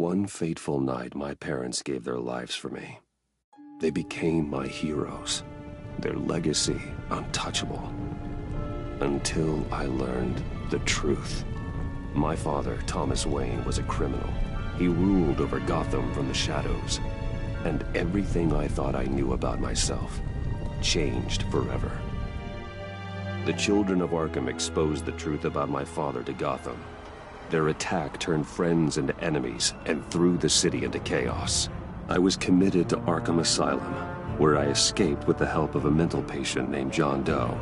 one fateful night, my parents gave their lives for me. They became my heroes, their legacy untouchable. Until I learned the truth. My father, Thomas Wayne, was a criminal. He ruled over Gotham from the shadows. And everything I thought I knew about myself changed forever. The children of Arkham exposed the truth about my father to Gotham. Their attack turned friends into enemies and threw the city into chaos. I was committed to Arkham Asylum, where I escaped with the help of a mental patient named John Doe.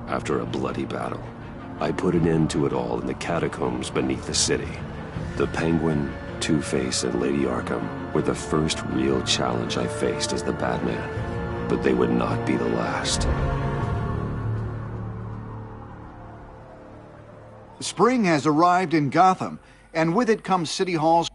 After a bloody battle, I put an end to it all in the catacombs beneath the city. The Penguin, Two-Face, and Lady Arkham were the first real challenge I faced as the Batman, but they would not be the last. Spring has arrived in Gotham, and with it comes City Hall's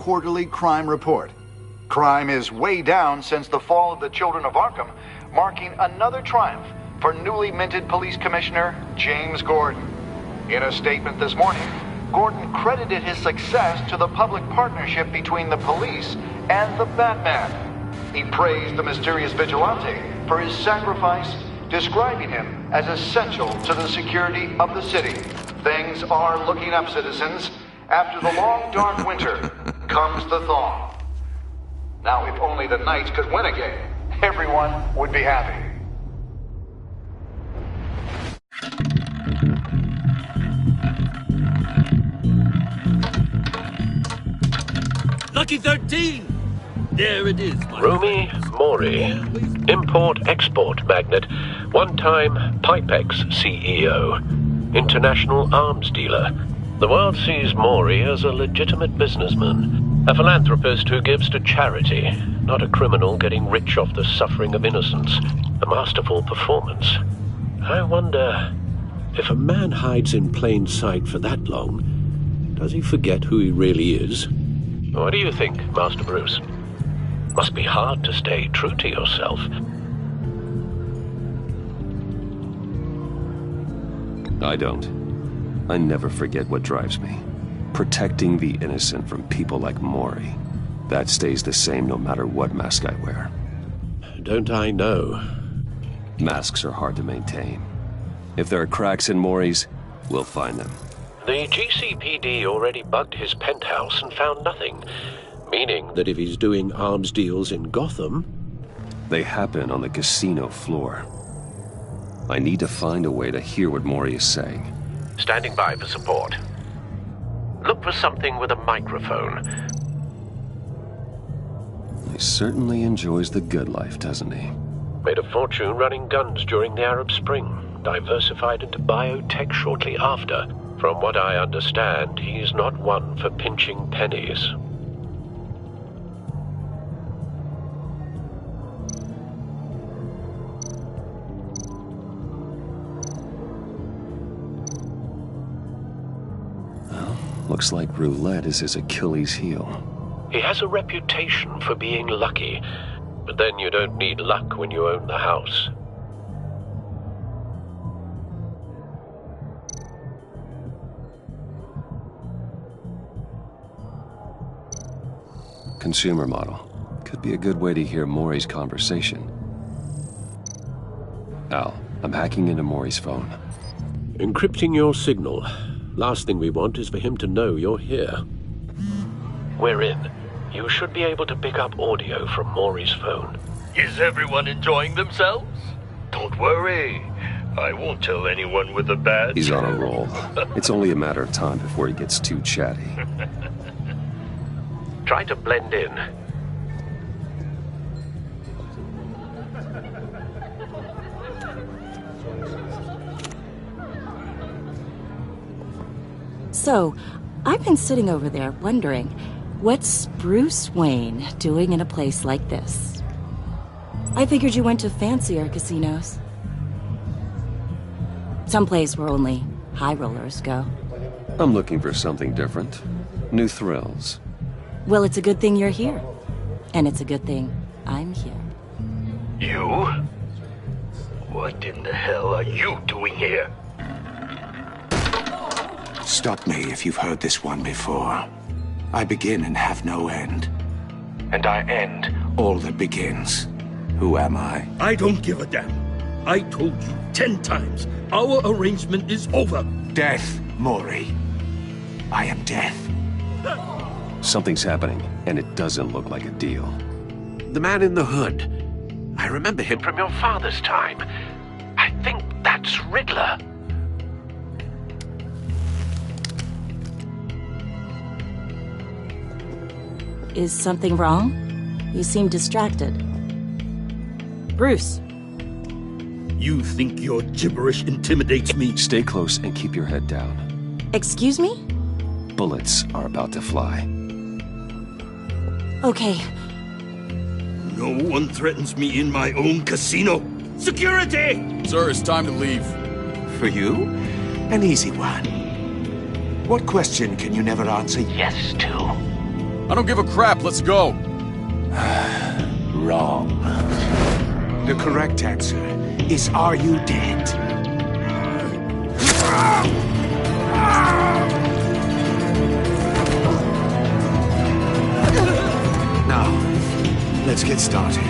quarterly crime report. Crime is way down since the fall of the Children of Arkham, marking another triumph for newly minted Police Commissioner James Gordon. In a statement this morning, Gordon credited his success to the public partnership between the police and the Batman. He praised the mysterious vigilante for his sacrifice, describing him as essential to the security of the city. Things are looking up, citizens. After the long, dark winter comes the thaw. Now, if only the Knights could win again, everyone would be happy. Lucky 13! There it is, my Rumi Mori, import-export magnate, one-time Pipex CEO, international arms dealer. The world sees Mori as a legitimate businessman, a philanthropist who gives to charity, not a criminal getting rich off the suffering of innocence. A masterful performance. I wonder, if a man hides in plain sight for that long, does he forget who he really is? What do you think, Master Bruce? Must be hard to stay true to yourself. I don't. I never forget what drives me. Protecting the innocent from people like Mori. That stays the same no matter what mask I wear. Don't I know? Masks are hard to maintain. If there are cracks in Mori's, we'll find them. The GCPD already bugged his penthouse and found nothing. Meaning that if he's doing arms deals in Gotham... They happen on the casino floor. I need to find a way to hear what Mori is saying. Standing by for support. Look for something with a microphone. He certainly enjoys the good life, doesn't he? Made a fortune running guns during the Arab Spring. Diversified into biotech shortly after. From what I understand, he's not one for pinching pennies. Looks like roulette is his Achilles heel. He has a reputation for being lucky, but then you don't need luck when you own the house. Consumer model. Could be a good way to hear Maury's conversation. Al, I'm hacking into Maury's phone. Encrypting your signal. Last thing we want is for him to know you're here. We're in. You should be able to pick up audio from Maury's phone. Is everyone enjoying themselves? Don't worry. I won't tell anyone with a badge. He's on a roll. It's only a matter of time before he gets too chatty. Try to blend in. So, I've been sitting over there wondering, what's Bruce Wayne doing in a place like this? I figured you went to fancier casinos. Someplace where only high rollers go. I'm looking for something different. New thrills. Well, it's a good thing you're here. And it's a good thing I'm here. You? What in the hell are you doing here? Stop me if you've heard this one before. I begin and have no end. And I end all that begins. Who am I? I don't give a damn. I told you 10 times. Our arrangement is over. Death, Maury. I am death. Something's happening, and it doesn't look like a deal. The man in the hood. I remember him from your father's time. I think that's Riddler. Is something wrong? You seem distracted. Bruce. You think your gibberish intimidates me? Stay close and keep your head down. Excuse me? Bullets are about to fly. Okay. No one threatens me in my own casino. Security! Sir, it's time to leave. For you? An easy one. What question can you never answer yes to? I don't give a crap, let's go. Wrong. The correct answer is, are you dead? Now, let's get started.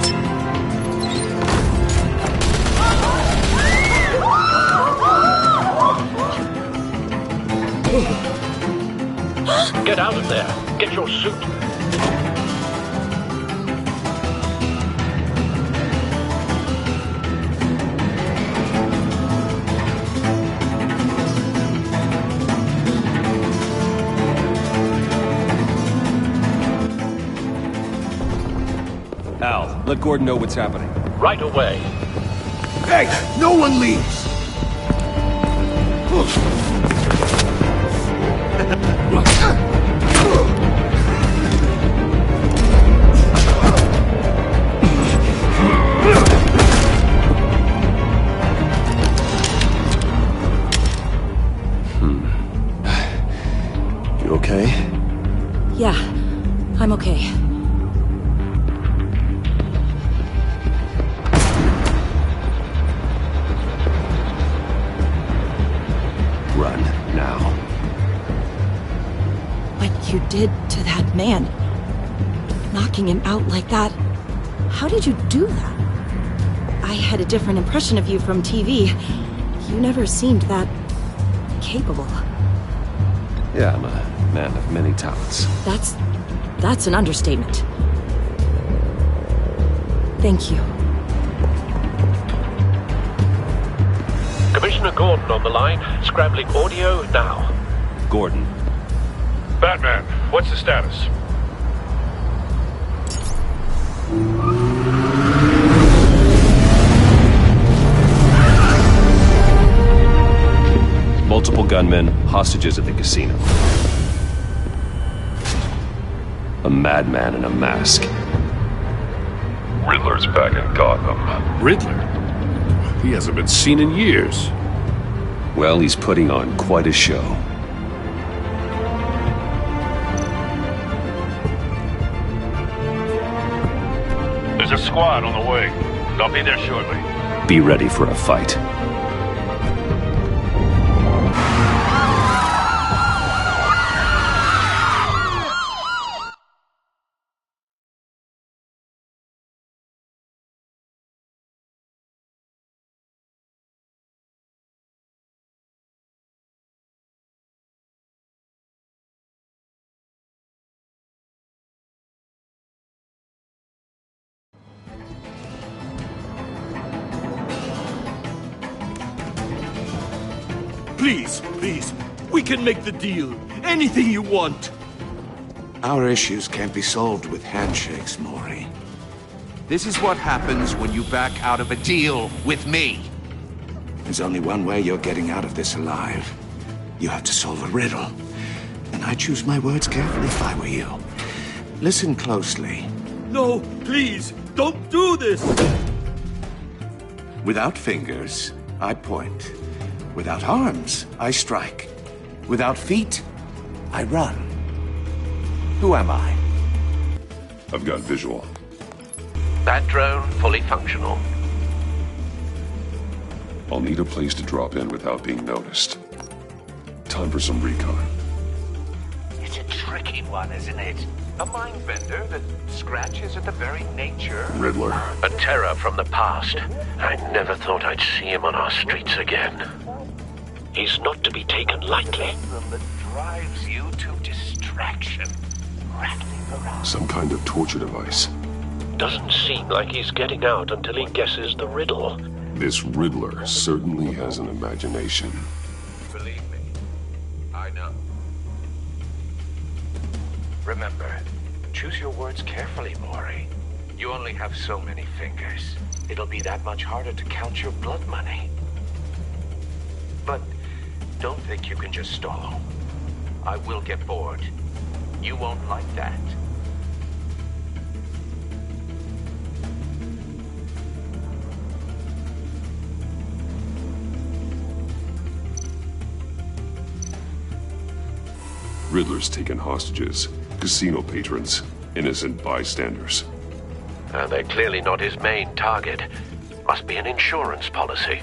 Get out of there. Get your suit. Al, let Gordon know what's happening. Right away. Hey, no one leaves! You okay? Yeah, I'm okay. Run, now. What you did to that man, knocking him out like that, how did you do that? I had a different impression of you from TV. You never seemed that capable. Yeah, I'm a man of many talents. That's an understatement. Thank you. Commissioner Gordon on the line. Scrambling audio now. Gordon. Batman, what's the status? Multiple gunmen, hostages at the casino. A madman in a mask. Riddler's back in Gotham. Riddler? He hasn't been seen in years. Well, he's putting on quite a show. squad on the way. I'll be there shortly. Be ready for a fight. Please, please, we can make the deal. Anything you want. Our issues can't be solved with handshakes, Maury. This is what happens when you back out of a deal with me. There's only one way you're getting out of this alive. You have to solve a riddle. And I choose my words carefully if I were you. Listen closely. No, please, don't do this! Without fingers, I point. Without arms, I strike. Without feet, I run. Who am I? I've got visual. That drone fully functional. I'll need a place to drop in without being noticed. Time for some recon. It's a tricky one, isn't it? A mind bender that scratches at the very nature. Riddler. A terror from the past. I never thought I'd see him on our streets again. He's not to be taken lightly. That drives you to distraction. Rattling around. Some kind of torture device. Doesn't seem like he's getting out until he guesses the riddle. This Riddler certainly has an imagination. Believe me, I know. Remember, choose your words carefully, Maury. You only have so many fingers. It'll be that much harder to count your blood money. But don't think you can just stall. I will get bored. You won't like that. Riddler's taken hostages, casino patrons, innocent bystanders. They're clearly not his main target. Must be an insurance policy.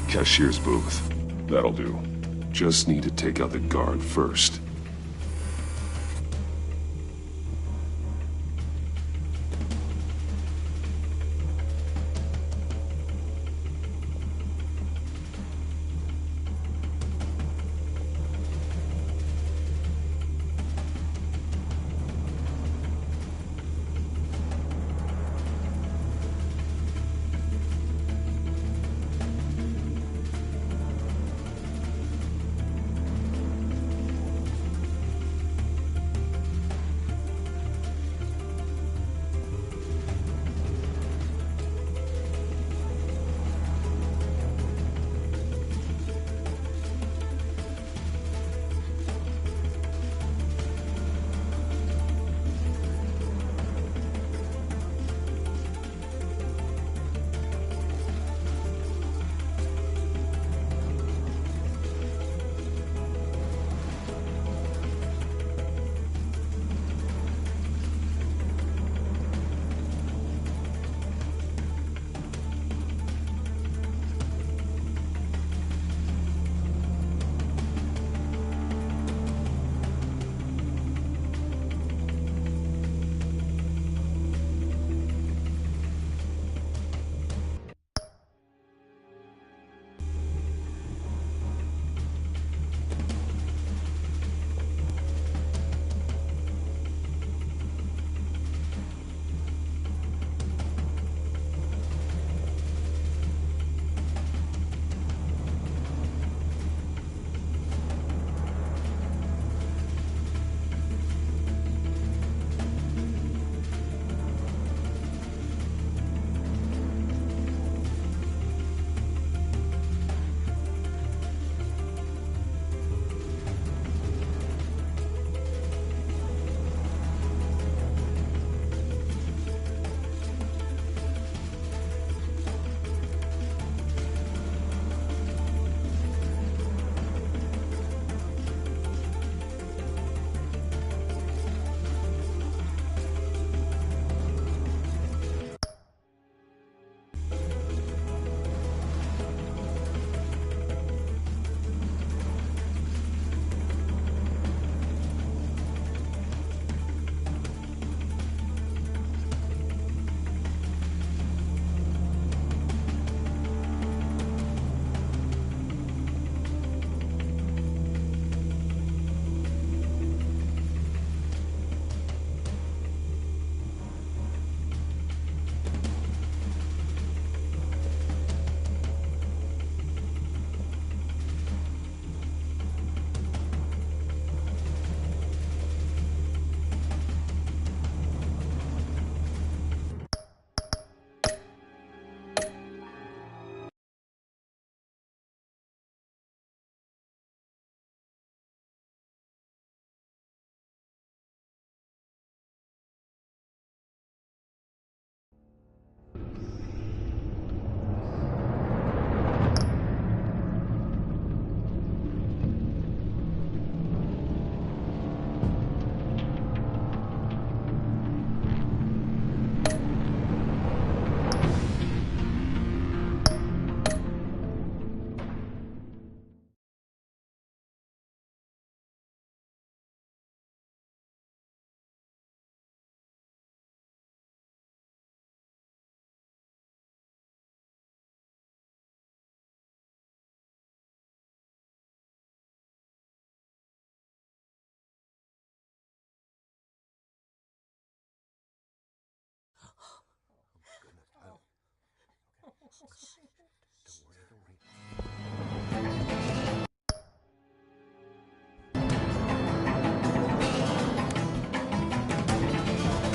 Cashier's booth. That'll do. Just need to take out the guard first.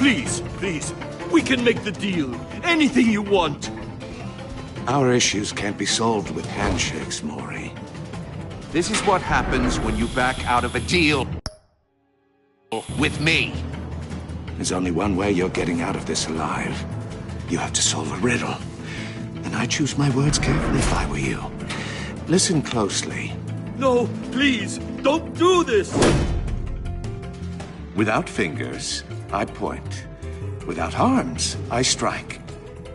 please, please. We can make the deal. Anything you want. Our issues can't be solved with handshakes, Maury. This is what happens when you back out of a deal with me. There's only one way you're getting out of this alive. You have to solve a riddle. And I choose my words carefully if I were you. Listen closely. No, please, don't do this! Without fingers, I point. Without arms, I strike.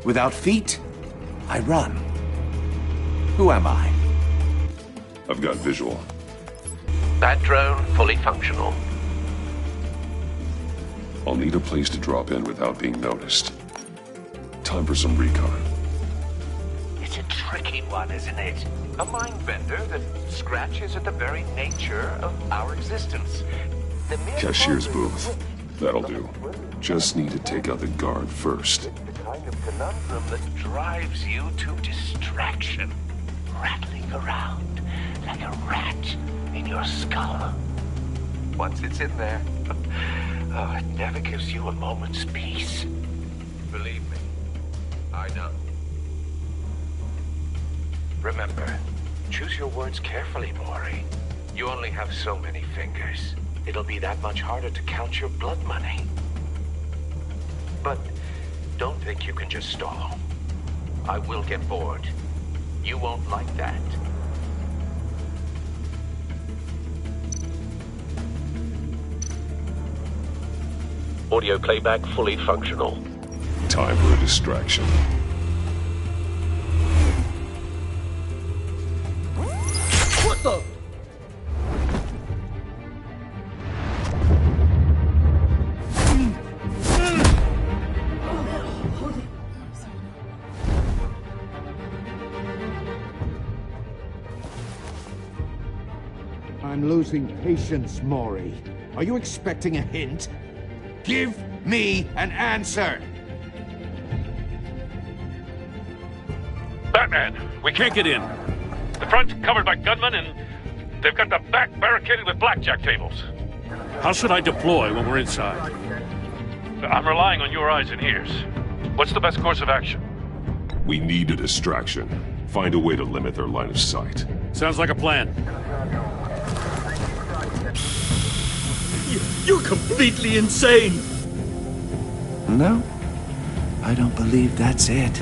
Without feet, I run. Who am I? I've got visual. That drone fully functional. I'll need a place to drop in without being noticed. Time for some recon. It's a tricky one, isn't it? A mind bender that scratches at the very nature of our existence. Cashier's booth. That'll do. Just need to take out the guard first. The kind of conundrum that drives you to distraction. Rattling around like a rat in your skull. Once it's in there, oh, it never gives you a moment's peace. Believe me, I know. Remember, choose your words carefully, Maury. You only have so many fingers. It'll be that much harder to count your blood money. But don't think you can just stall. I will get bored. You won't like that. Audio playback fully functional. Time for a distraction. What the? I'm losing patience, Maury. Are you expecting a hint? Give me an answer! Batman, we can't get in. The front's covered by gunmen, and they've got the back barricaded with blackjack tables. How should I deploy when we're inside? I'm relying on your eyes and ears. What's the best course of action? We need a distraction. Find a way to limit their line of sight. Sounds like a plan. You're completely insane! No, I don't believe that's it.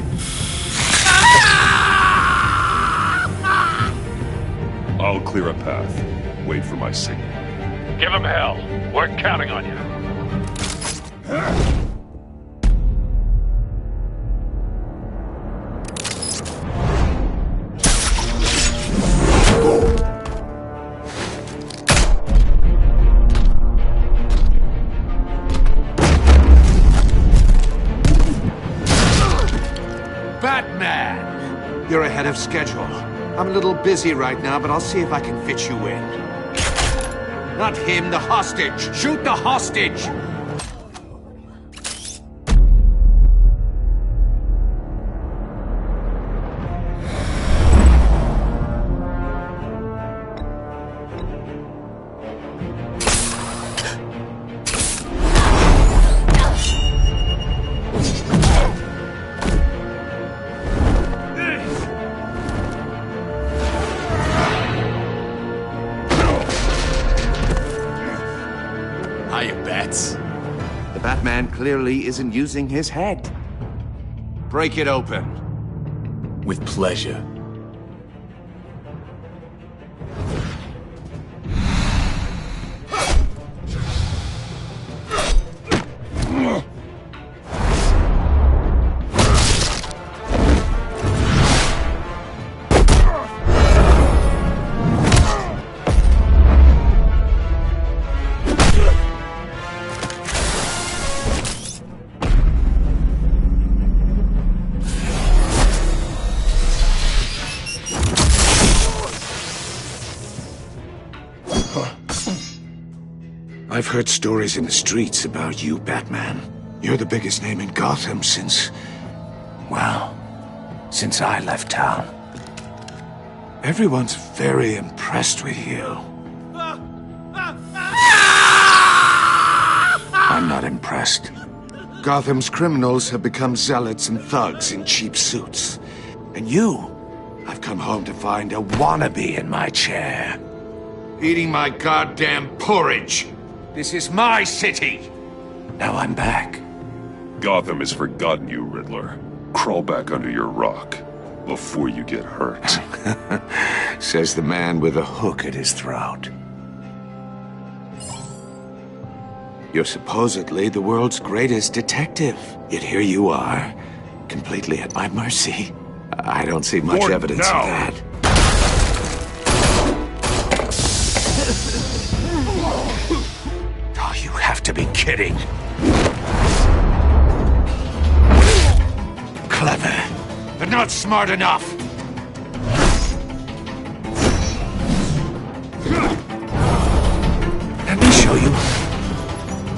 I'll clear a path. Wait for my signal. Give them hell. We're counting on you. Batman! You're ahead of schedule. I'm a little busy right now, but I'll see if I can fit you in. Not him, the hostage! Shoot the hostage! The Batman clearly isn't using his head. Break it open. With pleasure. I've heard stories in the streets about you, Batman. You're the biggest name in Gotham since... well, since I left town. Everyone's very impressed with you. I'm not impressed. Gotham's criminals have become zealots and thugs in cheap suits. And you, I've come home to find a wannabe in my chair. Eating my goddamn porridge. This is my city. Now I'm back. Gotham has forgotten you, Riddler. Crawl back under your rock before you get hurt. Says the man with a hook at his throat. You're supposedly the world's greatest detective. Yet here you are, completely at my mercy. I don't see much evidence of that. Oh, you have to be kidding. Clever, but not smart enough. Let me show you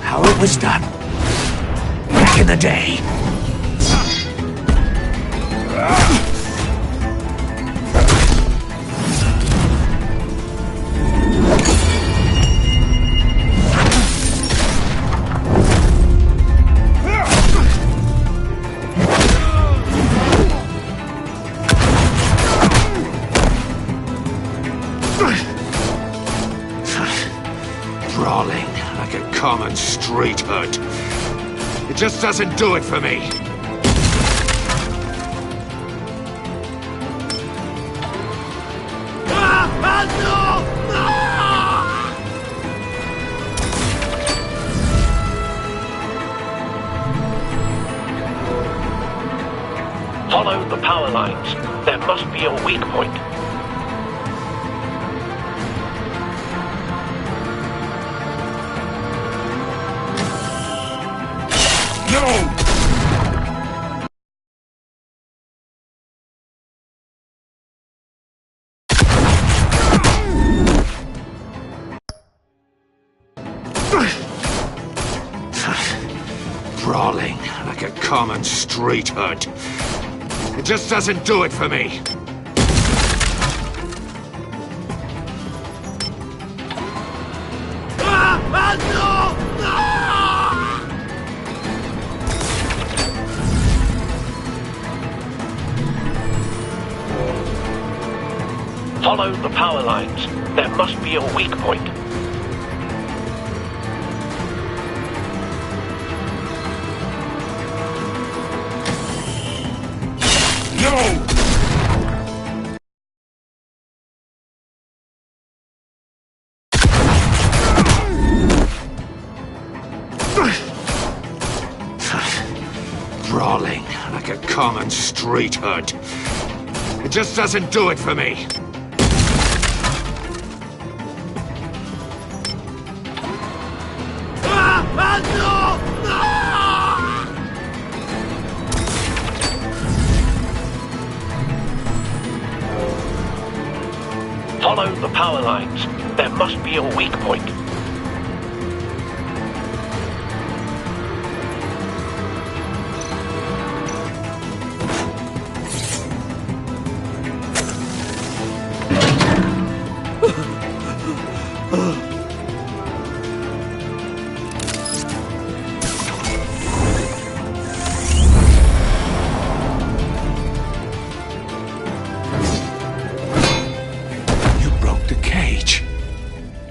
how it was done back in the day. Brawling like a common street hood. It just doesn't do it for me. Follow the power lines. There must be a weak point. Brawling like a common street hood. It just doesn't do it for me. Follow the power lines. There must be a weak point. Brawling like a common street hood. It just doesn't do it for me. Follow the power lines. There must be a weak point.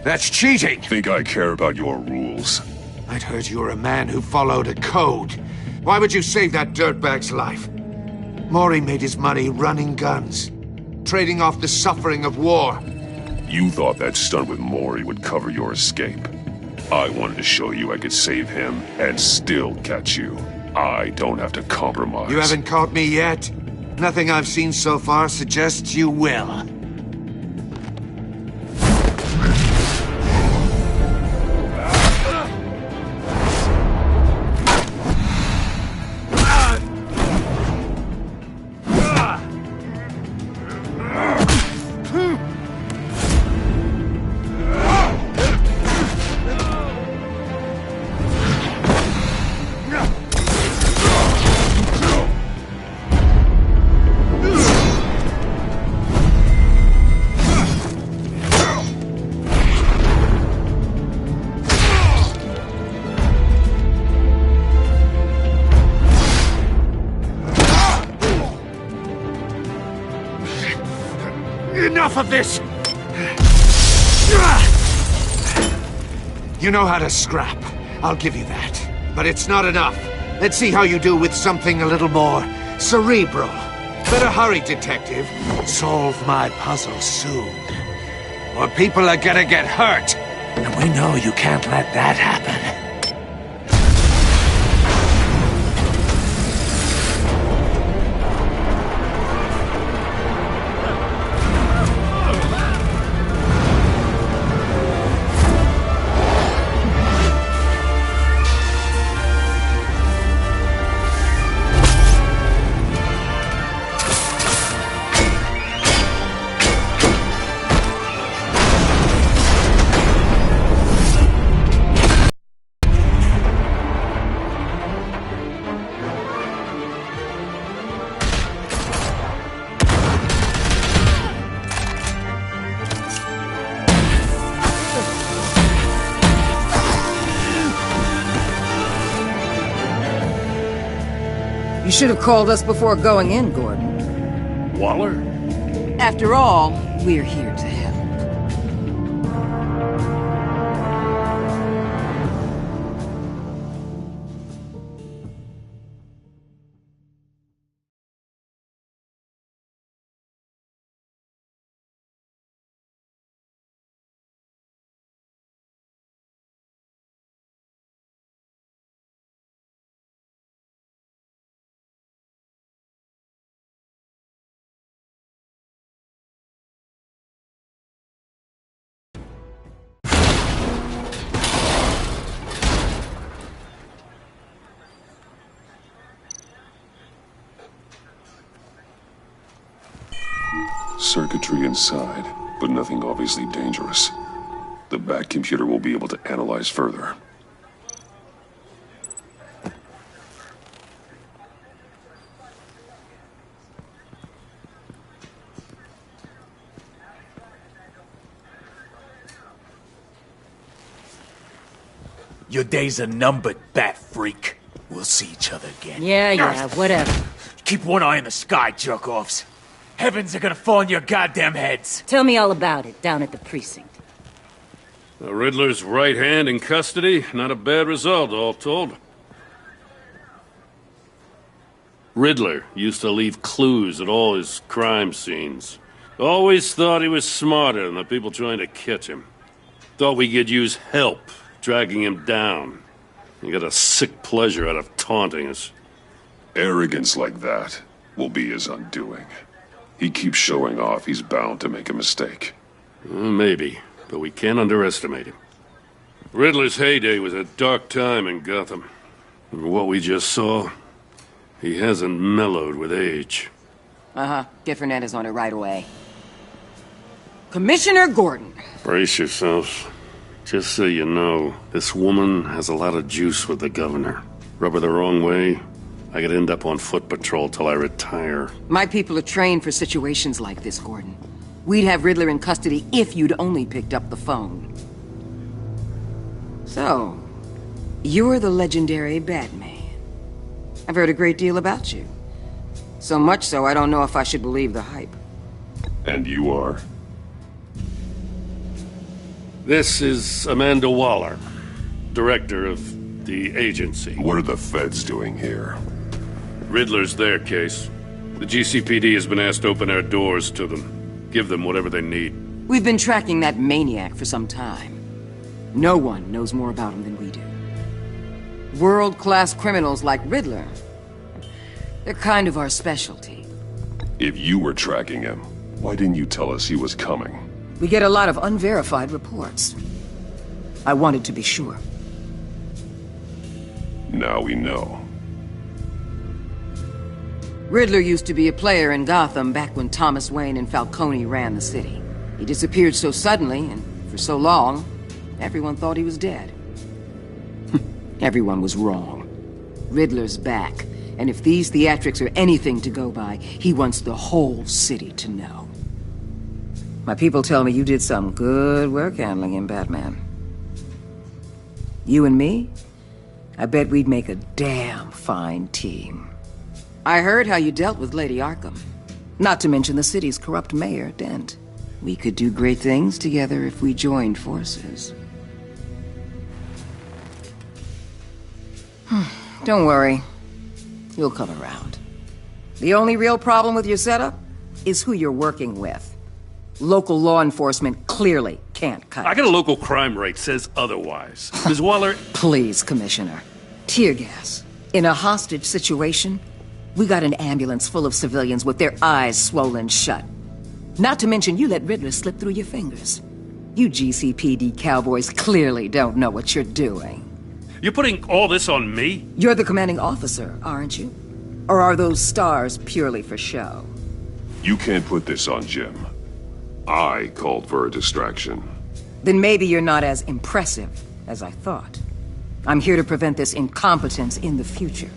That's cheating! Think I care about your rules? I'd heard you were a man who followed a code. Why would you save that dirtbag's life? Mori made his money running guns, trading off the suffering of war. You thought that stunt with Mori would cover your escape. I wanted to show you I could save him and still catch you. I don't have to compromise. You haven't caught me yet. Nothing I've seen so far suggests you will. enough of this! You know how to scrap. I'll give you that. But it's not enough. Let's see how you do with something a little more cerebral. Better hurry, detective. Solve my puzzle soon. Or people are gonna get hurt. And we know you can't let that happen. You should have called us before going in, Gordon. Waller? After all, we're here to help. Circuitry inside, but nothing obviously dangerous. The back computer will be able to analyze further. Your days are numbered, bat freak. We'll see each other again. Yeah, whatever. Keep one eye in the sky, jerk-offs. Heavens are gonna fall on your goddamn heads. Tell me all about it down at the precinct. The Riddler's right hand in custody. Not a bad result, all told. Riddler used to leave clues at all his crime scenes. Always thought he was smarter than the people trying to catch him. Thought we could use help dragging him down. He got a sick pleasure out of taunting us. Arrogance like that will be his undoing. He keeps showing off, he's bound to make a mistake. Maybe, but we can't underestimate him. Riddler's heyday was a dark time in Gotham. And what we just saw, he hasn't mellowed with age. Get Fernandez on it right away. Commissioner Gordon. Brace yourselves. Just so you know, this woman has a lot of juice with the governor. Rub her the wrong way, I could end up on foot patrol till I retire. My people are trained for situations like this, Gordon. We'd have Riddler in custody if you'd only picked up the phone. So, you're the legendary Batman. I've heard a great deal about you. So much so, I don't know if I should believe the hype. And you are? This is Amanda Waller, director of the agency. What are the feds doing here? Riddler's their case. The GCPD has been asked to open our doors to them. Give them whatever they need. We've been tracking that maniac for some time. No one knows more about him than we do. World-class criminals like Riddler. They're kind of our specialty. If you were tracking him, why didn't you tell us he was coming? We get a lot of unverified reports. I wanted to be sure. Now we know. Riddler used to be a player in Gotham back when Thomas Wayne and Falcone ran the city. He disappeared so suddenly, and for so long, everyone thought he was dead. Everyone was wrong. Riddler's back, and if these theatrics are anything to go by, he wants the whole city to know. My people tell me you did some good work handling him, Batman. You and me? I bet we'd make a damn fine team. I heard how you dealt with Lady Arkham. Not to mention the city's corrupt mayor, Dent. We could do great things together if we joined forces. Don't worry. You'll come around. The only real problem with your setup is who you're working with. Local law enforcement clearly can't cut it. I got a local crime rate says otherwise. Ms. Waller... Please, Commissioner. Tear gas. In a hostage situation, we got an ambulance full of civilians with their eyes swollen shut. Not to mention you let Riddler slip through your fingers. You GCPD cowboys clearly don't know what you're doing. You're putting all this on me? You're the commanding officer, aren't you? Or are those stars purely for show? You can't put this on Jim. I called for a distraction. Then maybe you're not as impressive as I thought. I'm here to prevent this incompetence in the future.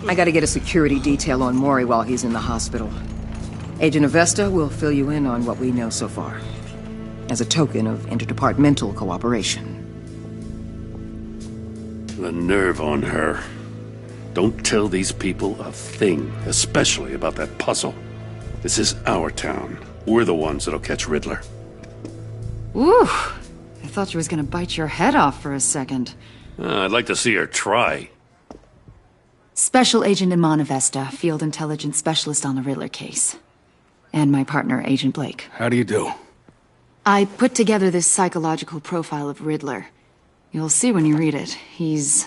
I gotta get a security detail on Maury while he's in the hospital. Agent Avesta will fill you in on what we know so far, as a token of interdepartmental cooperation. The nerve on her. Don't tell these people a thing, especially about that puzzle. This is our town. We're the ones that'll catch Riddler. Ooh, I thought she was gonna bite your head off for a second. I'd like to see her try. Special Agent Iman Avesta, Field Intelligence Specialist on the Riddler case. And my partner, Agent Blake. How do you do? I put together this psychological profile of Riddler. You'll see when you read it. He's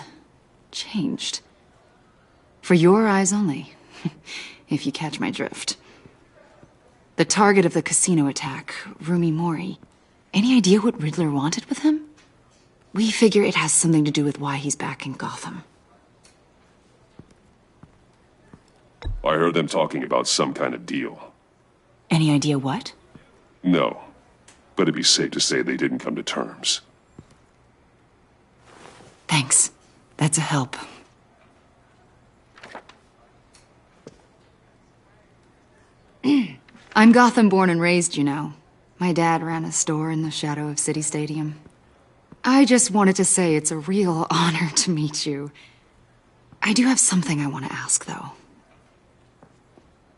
changed. For your eyes only, if you catch my drift. The target of the casino attack, Rumi Mori. Any idea what Riddler wanted with him? We figure it has something to do with why he's back in Gotham. I heard them talking about some kind of deal. Any idea what? No, but it'd be safe to say they didn't come to terms. Thanks. That's a help. I'm Gotham born and raised, you know. My dad ran a store in the shadow of City Stadium. I just wanted to say it's a real honor to meet you. I do have something I want to ask, though.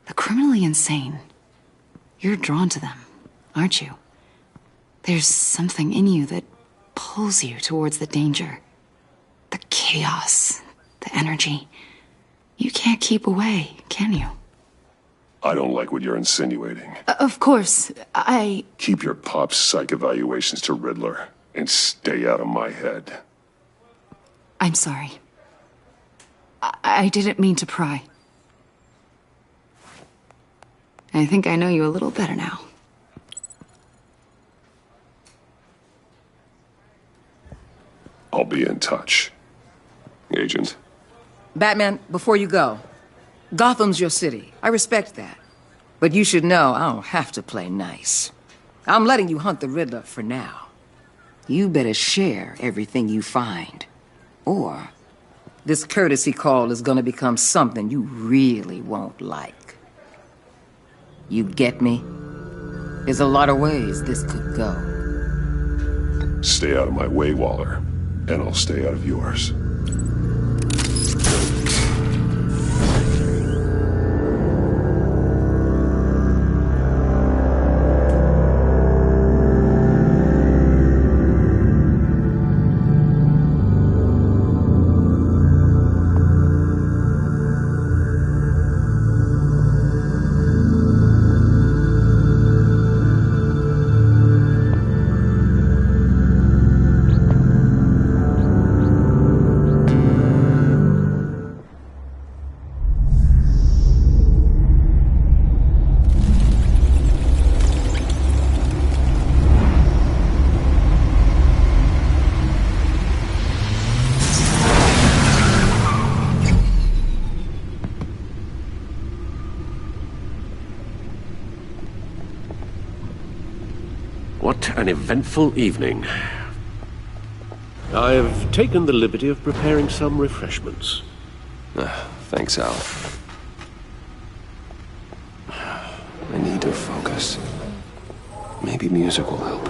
The criminally insane. You're drawn to them, aren't you? There's something in you that pulls you towards the danger. The chaos, the energy. You can't keep away, can you? I don't like what you're insinuating. Of course, I... Keep your pop psych evaluations to Riddler and stay out of my head. I'm sorry. I didn't mean to pry. I think I know you a little better now. I'll be in touch. Agent? Batman, before you go, Gotham's your city. I respect that. But you should know I don't have to play nice. I'm letting you hunt the Riddler for now. You better share everything you find. Or this courtesy call is gonna become something you really won't like. You get me? There's a lot of ways this could go. Stay out of my way, Waller, and I'll stay out of yours. What an eventful evening. I have taken the liberty of preparing some refreshments. Thanks, Al. I need to focus. Maybe music will help.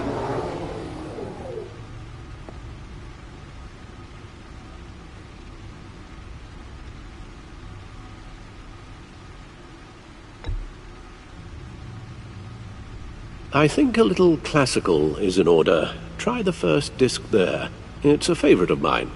I think a little classical is in order. Try the first disc there. It's a favorite of mine.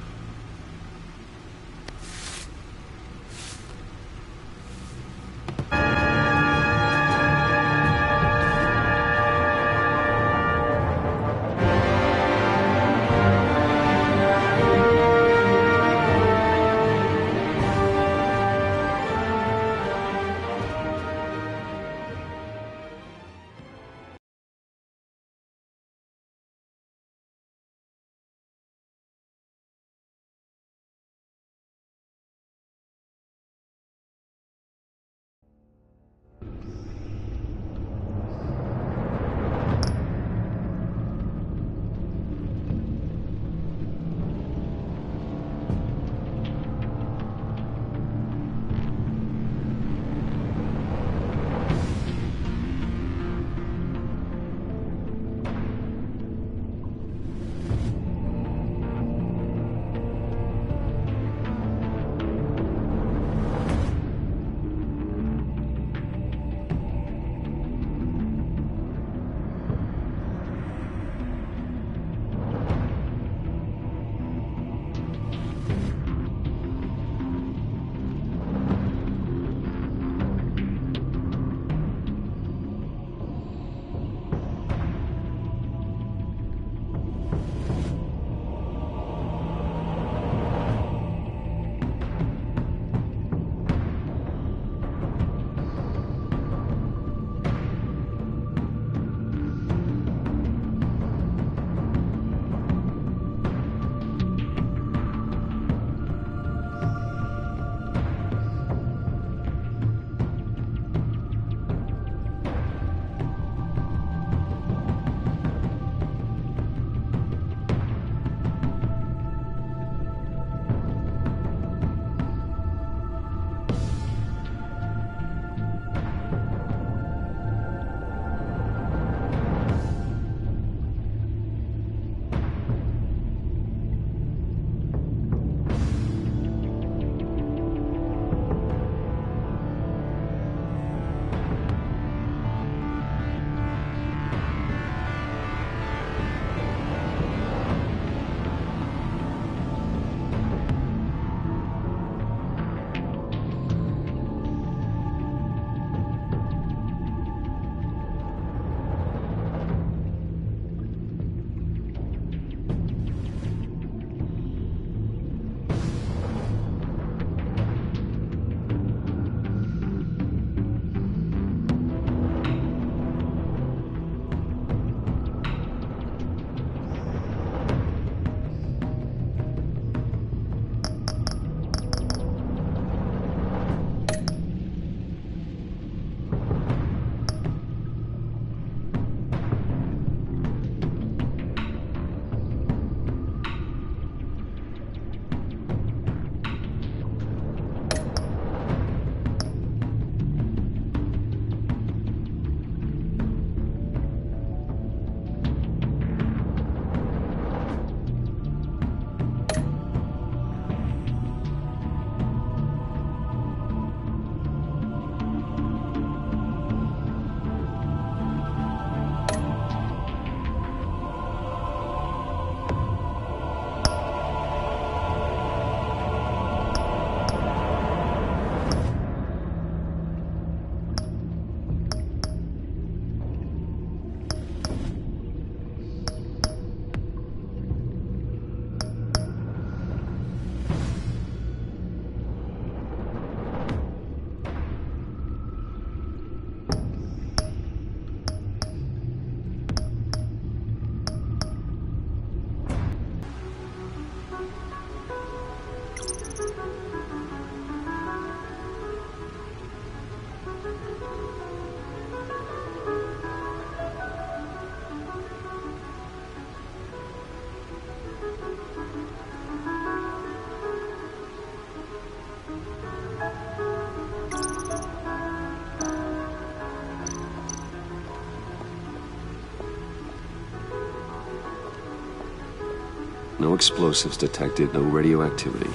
No explosives detected, no radioactivity.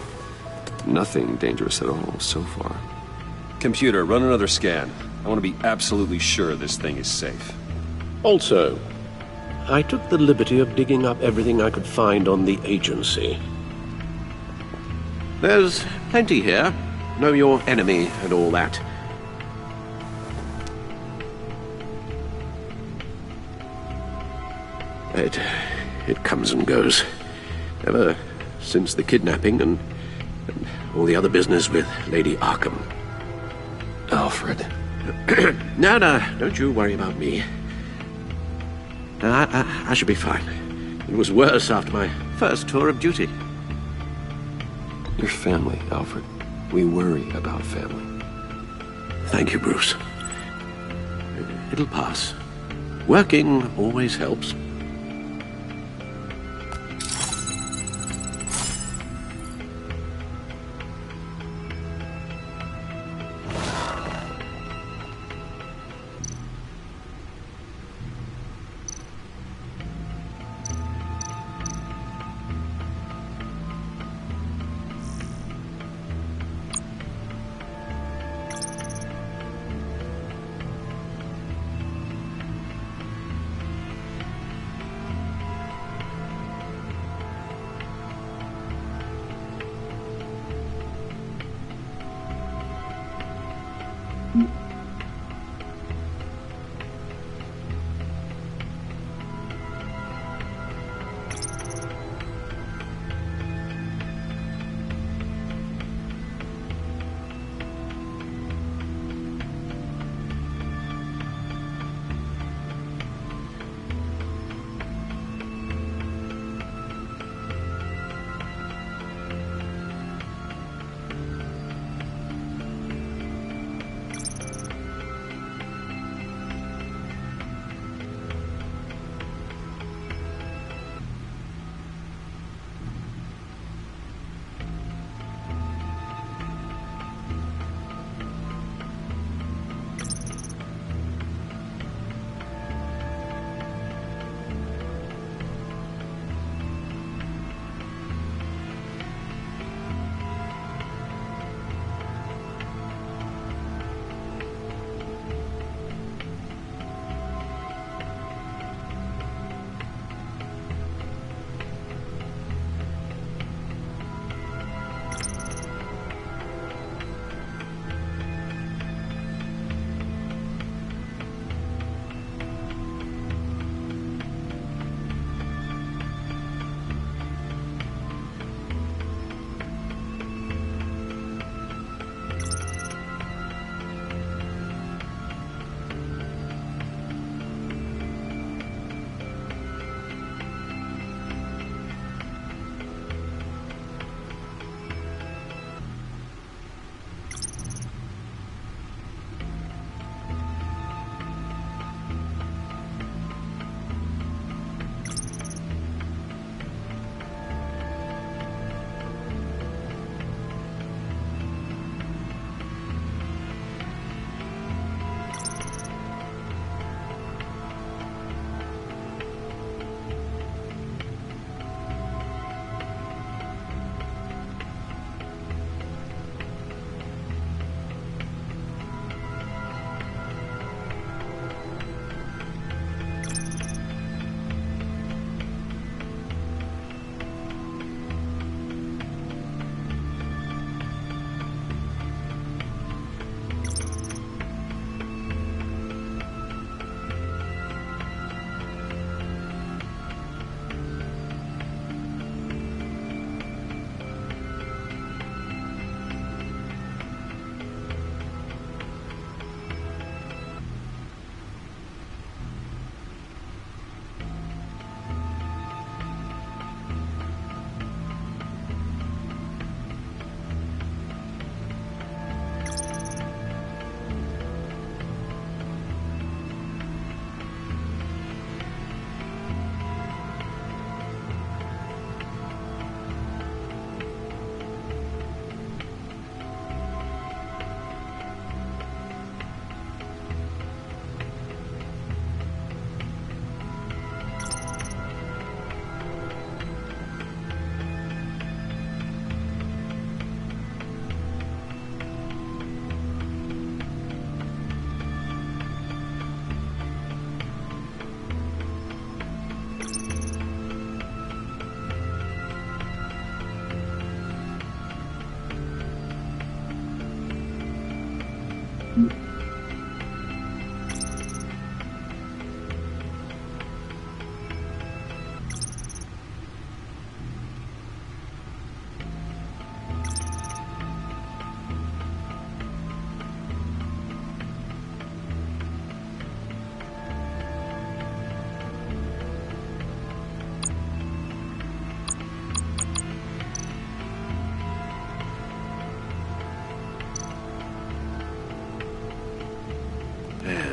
Nothing dangerous at all so far. Computer, run another scan. I want to be absolutely sure this thing is safe. Also, I took the liberty of digging up everything I could find on the agency. There's plenty here. Know your enemy and all that. It comes and goes. Ever since the kidnapping and all the other business with Lady Arkham. Alfred. No, don't you worry about me. I should be fine. It was worse after my first tour of duty. Your family, Alfred. We worry about family. Thank you, Bruce. It'll pass. Working always helps.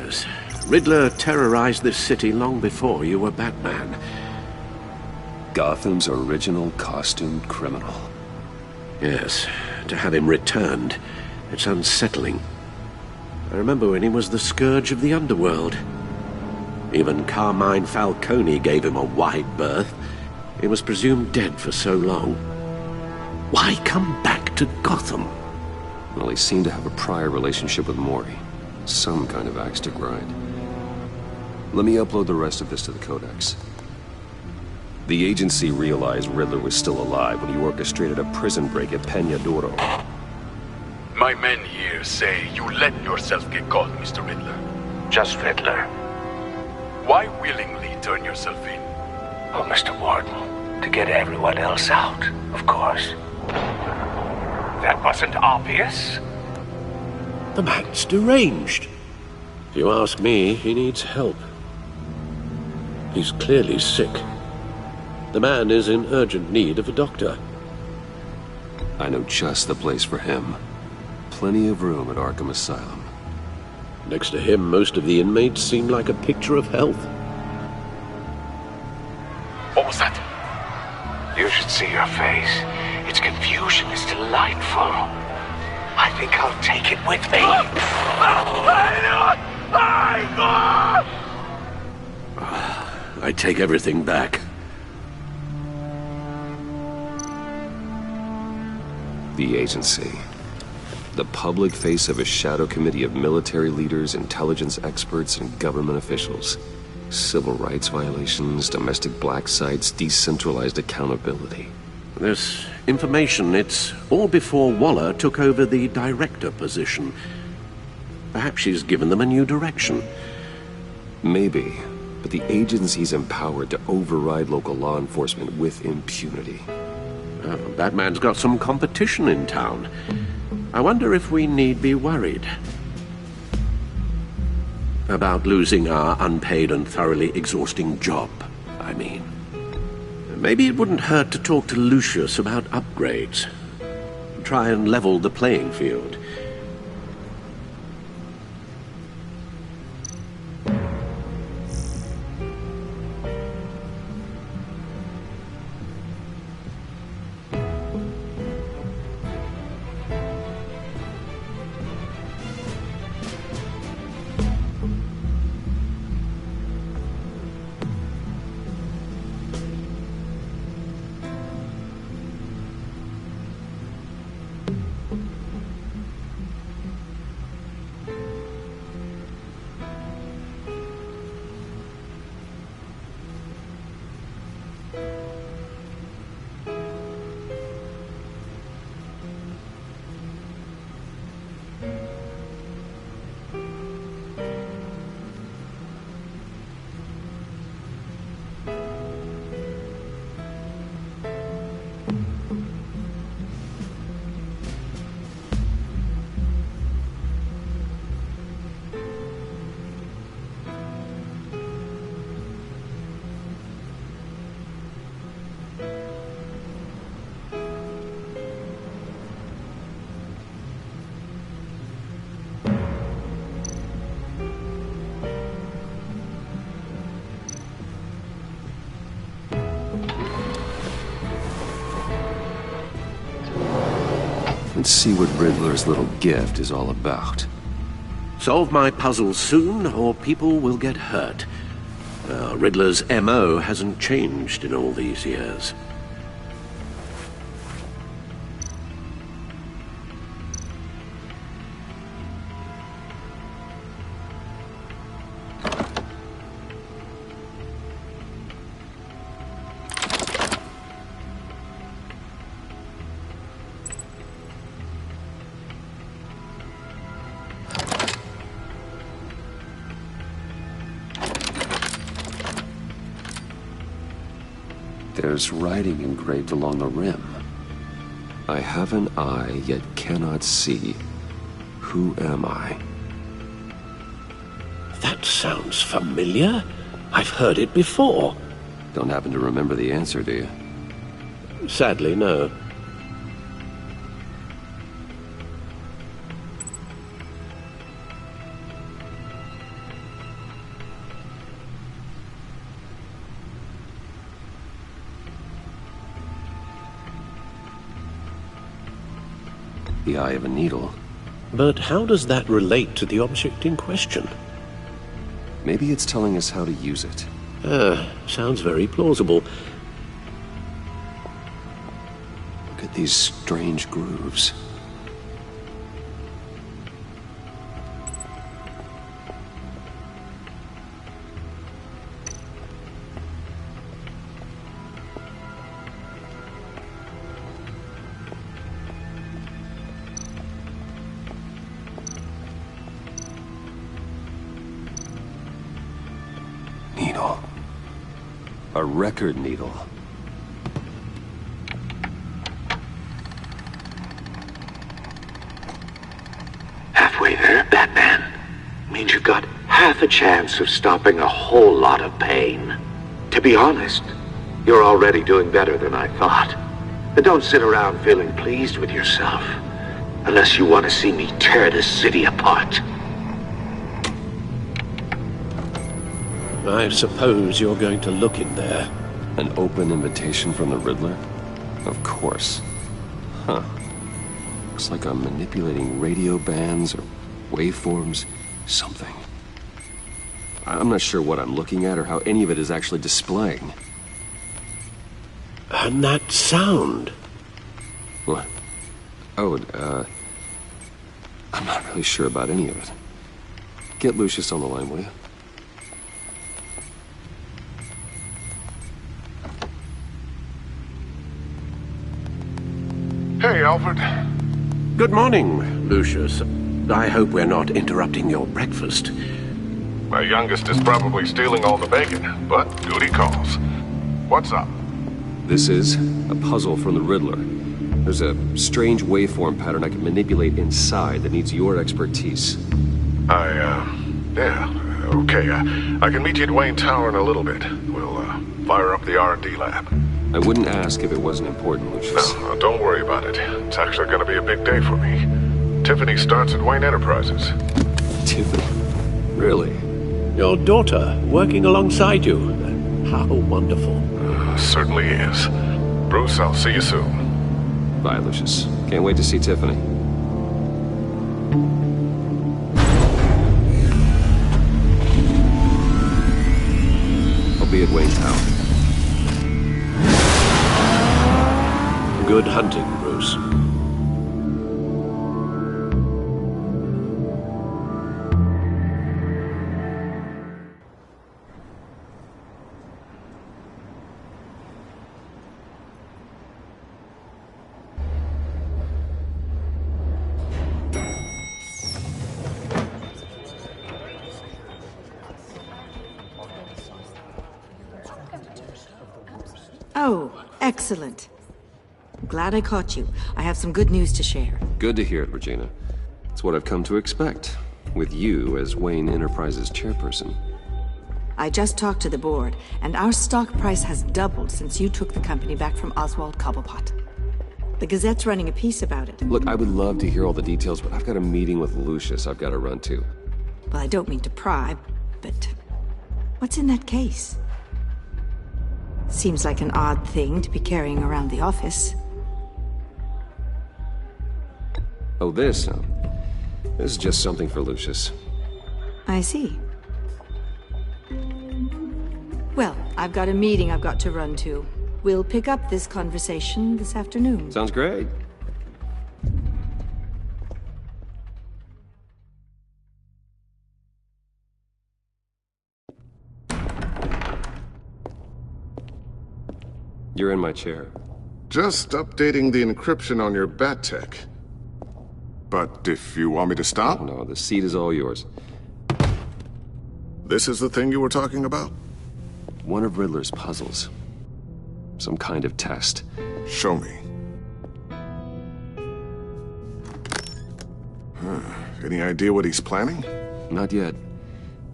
Yes. Riddler terrorized this city long before you were Batman. Gotham's original costumed criminal. Yes. To have him returned, it's unsettling. I remember when he was the scourge of the underworld. Even Carmine Falcone gave him a wide berth. He was presumed dead for so long. Why come back to Gotham? Well, he seemed to have a prior relationship with Mori. Some kind of axe to grind. Let me upload the rest of this to the Codex. The agency realized Riddler was still alive when he orchestrated a prison break at Peñadoro. My men here say you let yourself get caught, Mr. Riddler. Just Riddler. Why willingly turn yourself in? Oh, Mr. Warden, to get everyone else out, of course. That wasn't obvious? The man's deranged. If you ask me, he needs help. He's clearly sick. The man is in urgent need of a doctor. I know just the place for him. Plenty of room at Arkham Asylum. Next to him, most of the inmates seem like a picture of health. What was that? You should see your face. Its confusion is delightful. I think I'll take it with me. I take everything back. The agency. The public face of a shadow committee of military leaders, intelligence experts, and government officials. Civil rights violations, domestic black sites, decentralized accountability. This information, it's all before Waller took over the director position. Perhaps she's given them a new direction. Maybe, but the agency's empowered to override local law enforcement with impunity. Batman's got some competition in town. I wonder if we need be worried about losing our unpaid and thoroughly exhausting job, I mean. Maybe it wouldn't hurt to talk to Lucius about upgrades. Try and level the playing field. Let's see what Riddler's little gift is all about. Solve my puzzle soon, or people will get hurt. Riddler's M.O. hasn't changed in all these years. There's writing engraved along the rim. I have an eye, yet cannot see. Who am I? That sounds familiar. I've heard it before. Don't happen to remember the answer, do you? Sadly, no. the eye of a needle. But how does that relate to the object in question? Maybe it's telling us how to use it. Sounds very plausible. Look at these strange grooves. Needle. A record needle. Halfway there, Batman. Means you've got half a chance of stopping a whole lot of pain. To be honest, you're already doing better than I thought. But don't sit around feeling pleased with yourself. Unless you want to see me tear this city apart. I suppose you're going to look in there. An open invitation from the Riddler? Of course. Huh. Looks like I'm manipulating radio bands or waveforms, something. I'm not sure what I'm looking at or how any of it is actually displaying. And that sound? What? Oh, I'm not really sure about any of it. Get Lucius on the line, will you? Hey, Alfred. Good morning, Lucius. I hope we're not interrupting your breakfast. My youngest is probably stealing all the bacon, but duty calls. What's up? This is a puzzle from the Riddler. There's a strange waveform pattern I can manipulate inside that needs your expertise. Yeah, okay. I can meet you at Wayne Tower in a little bit. We'll, fire up the R&D lab. I wouldn't ask if it wasn't important, Lucius. No, don't worry about it. It's actually gonna be a big day for me. Tiffany starts at Wayne Enterprises. Tiffany? Really? Your daughter, working alongside you. How wonderful. Certainly is. Bruce, I'll see you soon. Bye, Lucius. Can't wait to see Tiffany. I'll be at Wayne Tower. Good hunting, Bruce. Oh, excellent. Glad I caught you. I have some good news to share. Good to hear it, Regina. It's what I've come to expect, with you as Wayne Enterprises chairperson. I just talked to the board, and our stock price has doubled since you took the company back from Oswald Cobblepot. The Gazette's running a piece about it. Look, I would love to hear all the details, but I've got a meeting with Lucius I've got to run to. Well, I don't mean to pry, but what's in that case? Seems like an odd thing to be carrying around the office. Oh, this? No. This is just something for Lucius. I see. Well, I've got a meeting I've got to run to. We'll pick up this conversation this afternoon. Sounds great. You're in my chair. Just updating the encryption on your bat tech. But if you want me to stop? Oh, no, the seat is all yours. This is the thing you were talking about? One of Riddler's puzzles. Some kind of test. Show me. Any idea what he's planning? Not yet.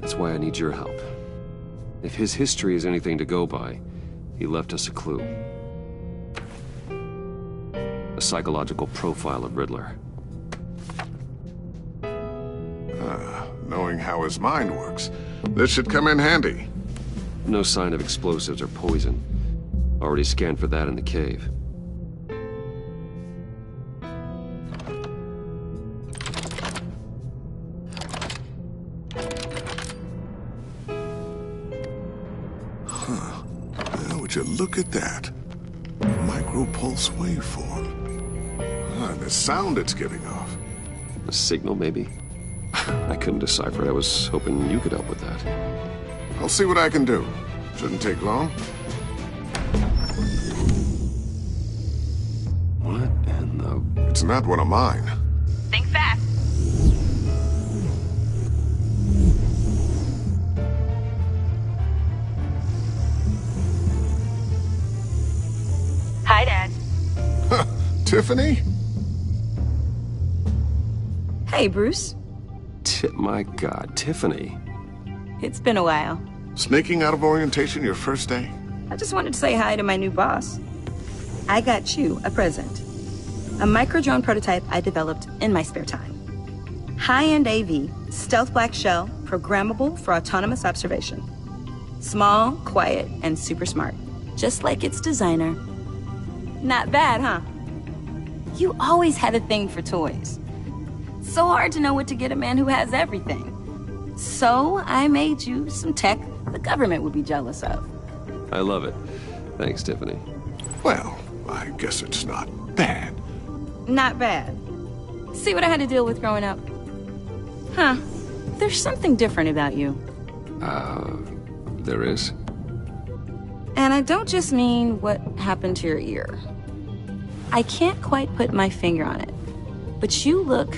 That's why I need your help. If his history is anything to go by, he left us a clue. A psychological profile of Riddler. Knowing how his mind works, this should come in handy. No sign of explosives or poison. Already scanned for that in the cave. look at that. Micro-pulse waveform. Ah, the sound it's giving off. A signal, maybe? I couldn't decipher it. I was hoping you could help with that. I'll see what I can do. Shouldn't take long. What in the... It's not one of mine. Think fast. Hi, Dad. Tiffany? Hey, Bruce. My God, Tiffany. It's been a while. Sneaking out of orientation your first day? I just wanted to say hi to my new boss. I got you a present. A micro-drone prototype I developed in my spare time. High-end AV, stealth black shell, programmable for autonomous observation. Small, quiet, and super smart. Just like its designer. Not bad, huh? You always had a thing for toys. So hard to know what to get a man who has everything. So I made you some tech the government would be jealous of. I love it. Thanks, Tiffany. Well, I guess it's not bad. Not bad. See what I had to deal with growing up? Huh. There's something different about you. There is? And I don't just mean what happened to your ear. I can't quite put my finger on it. But you look...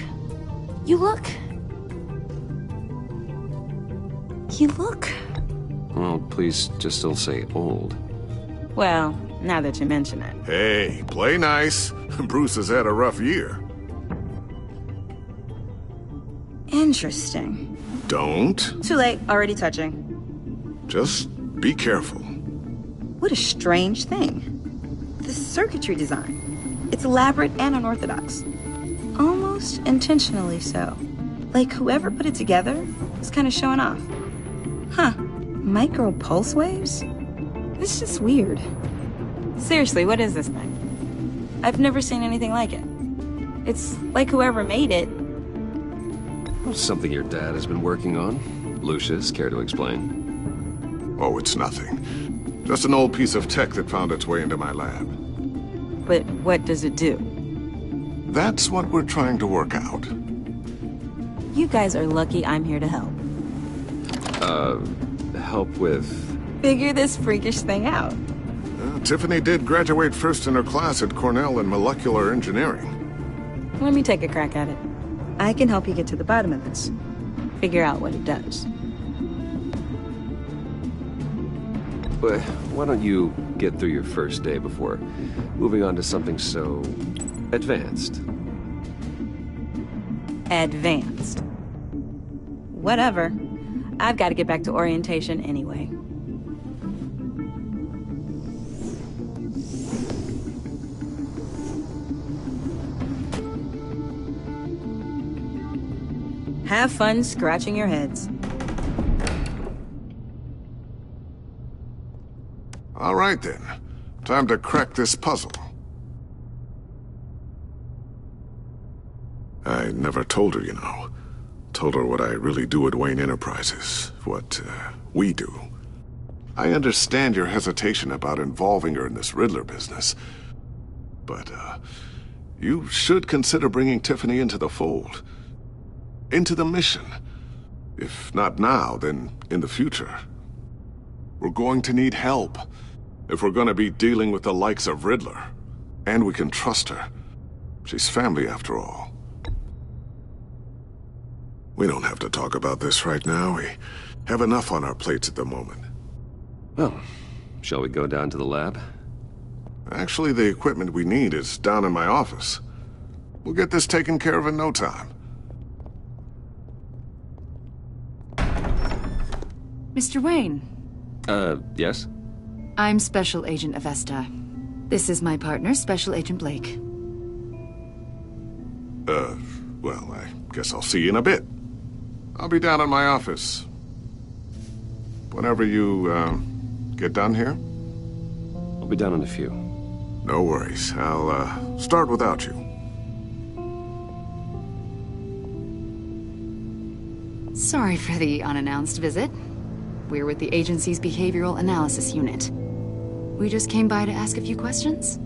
Well, please just don't say old. Well, now that you mention it. Hey, play nice. Bruce has had a rough year. Interesting. Don't. Too late, already touching. Just be careful. What a strange thing. The circuitry design. It's elaborate and unorthodox. Almost intentionally so. Like whoever put it together was kind of showing off. Huh. Micro pulse waves? This is weird. Seriously, what is this thing? I've never seen anything like it. It's like whoever made it... Something your dad has been working on? Lucius, care to explain? Oh, it's nothing. Just an old piece of tech that found its way into my lab. But what does it do? That's what we're trying to work out. You guys are lucky I'm here to help. Help with... Figure this freakish thing out. Tiffany did graduate first in her class at Cornell in molecular engineering. Let me take a crack at it. I can help you get to the bottom of this. Figure out what it does. But why don't you get through your first day before moving on to something so... advanced? Advanced. Whatever. I've got to get back to orientation anyway. Have fun scratching your heads. All right, then. Time to crack this puzzle. I never told her, you know. Told her what I really do at Wayne Enterprises. What, we do. I understand your hesitation about involving her in this Riddler business. But, you should consider bringing Tiffany into the fold. Into the mission. If not now, then in the future. We're going to need help. If we're going to be dealing with the likes of Riddler. And we can trust her. She's family after all. We don't have to talk about this right now. We have enough on our plates at the moment. Well, shall we go down to the lab? Actually, the equipment we need is down in my office. We'll get this taken care of in no time. Mr. Wayne. Yes? I'm Special Agent Avesta. This is my partner, Special Agent Blake. Well, I guess I'll see you in a bit. I'll be down in my office. Whenever you, get done here? I'll be down in a few. No worries. I'll, start without you. Sorry for the unannounced visit. We're with the agency's behavioral analysis unit. We just came by to ask a few questions.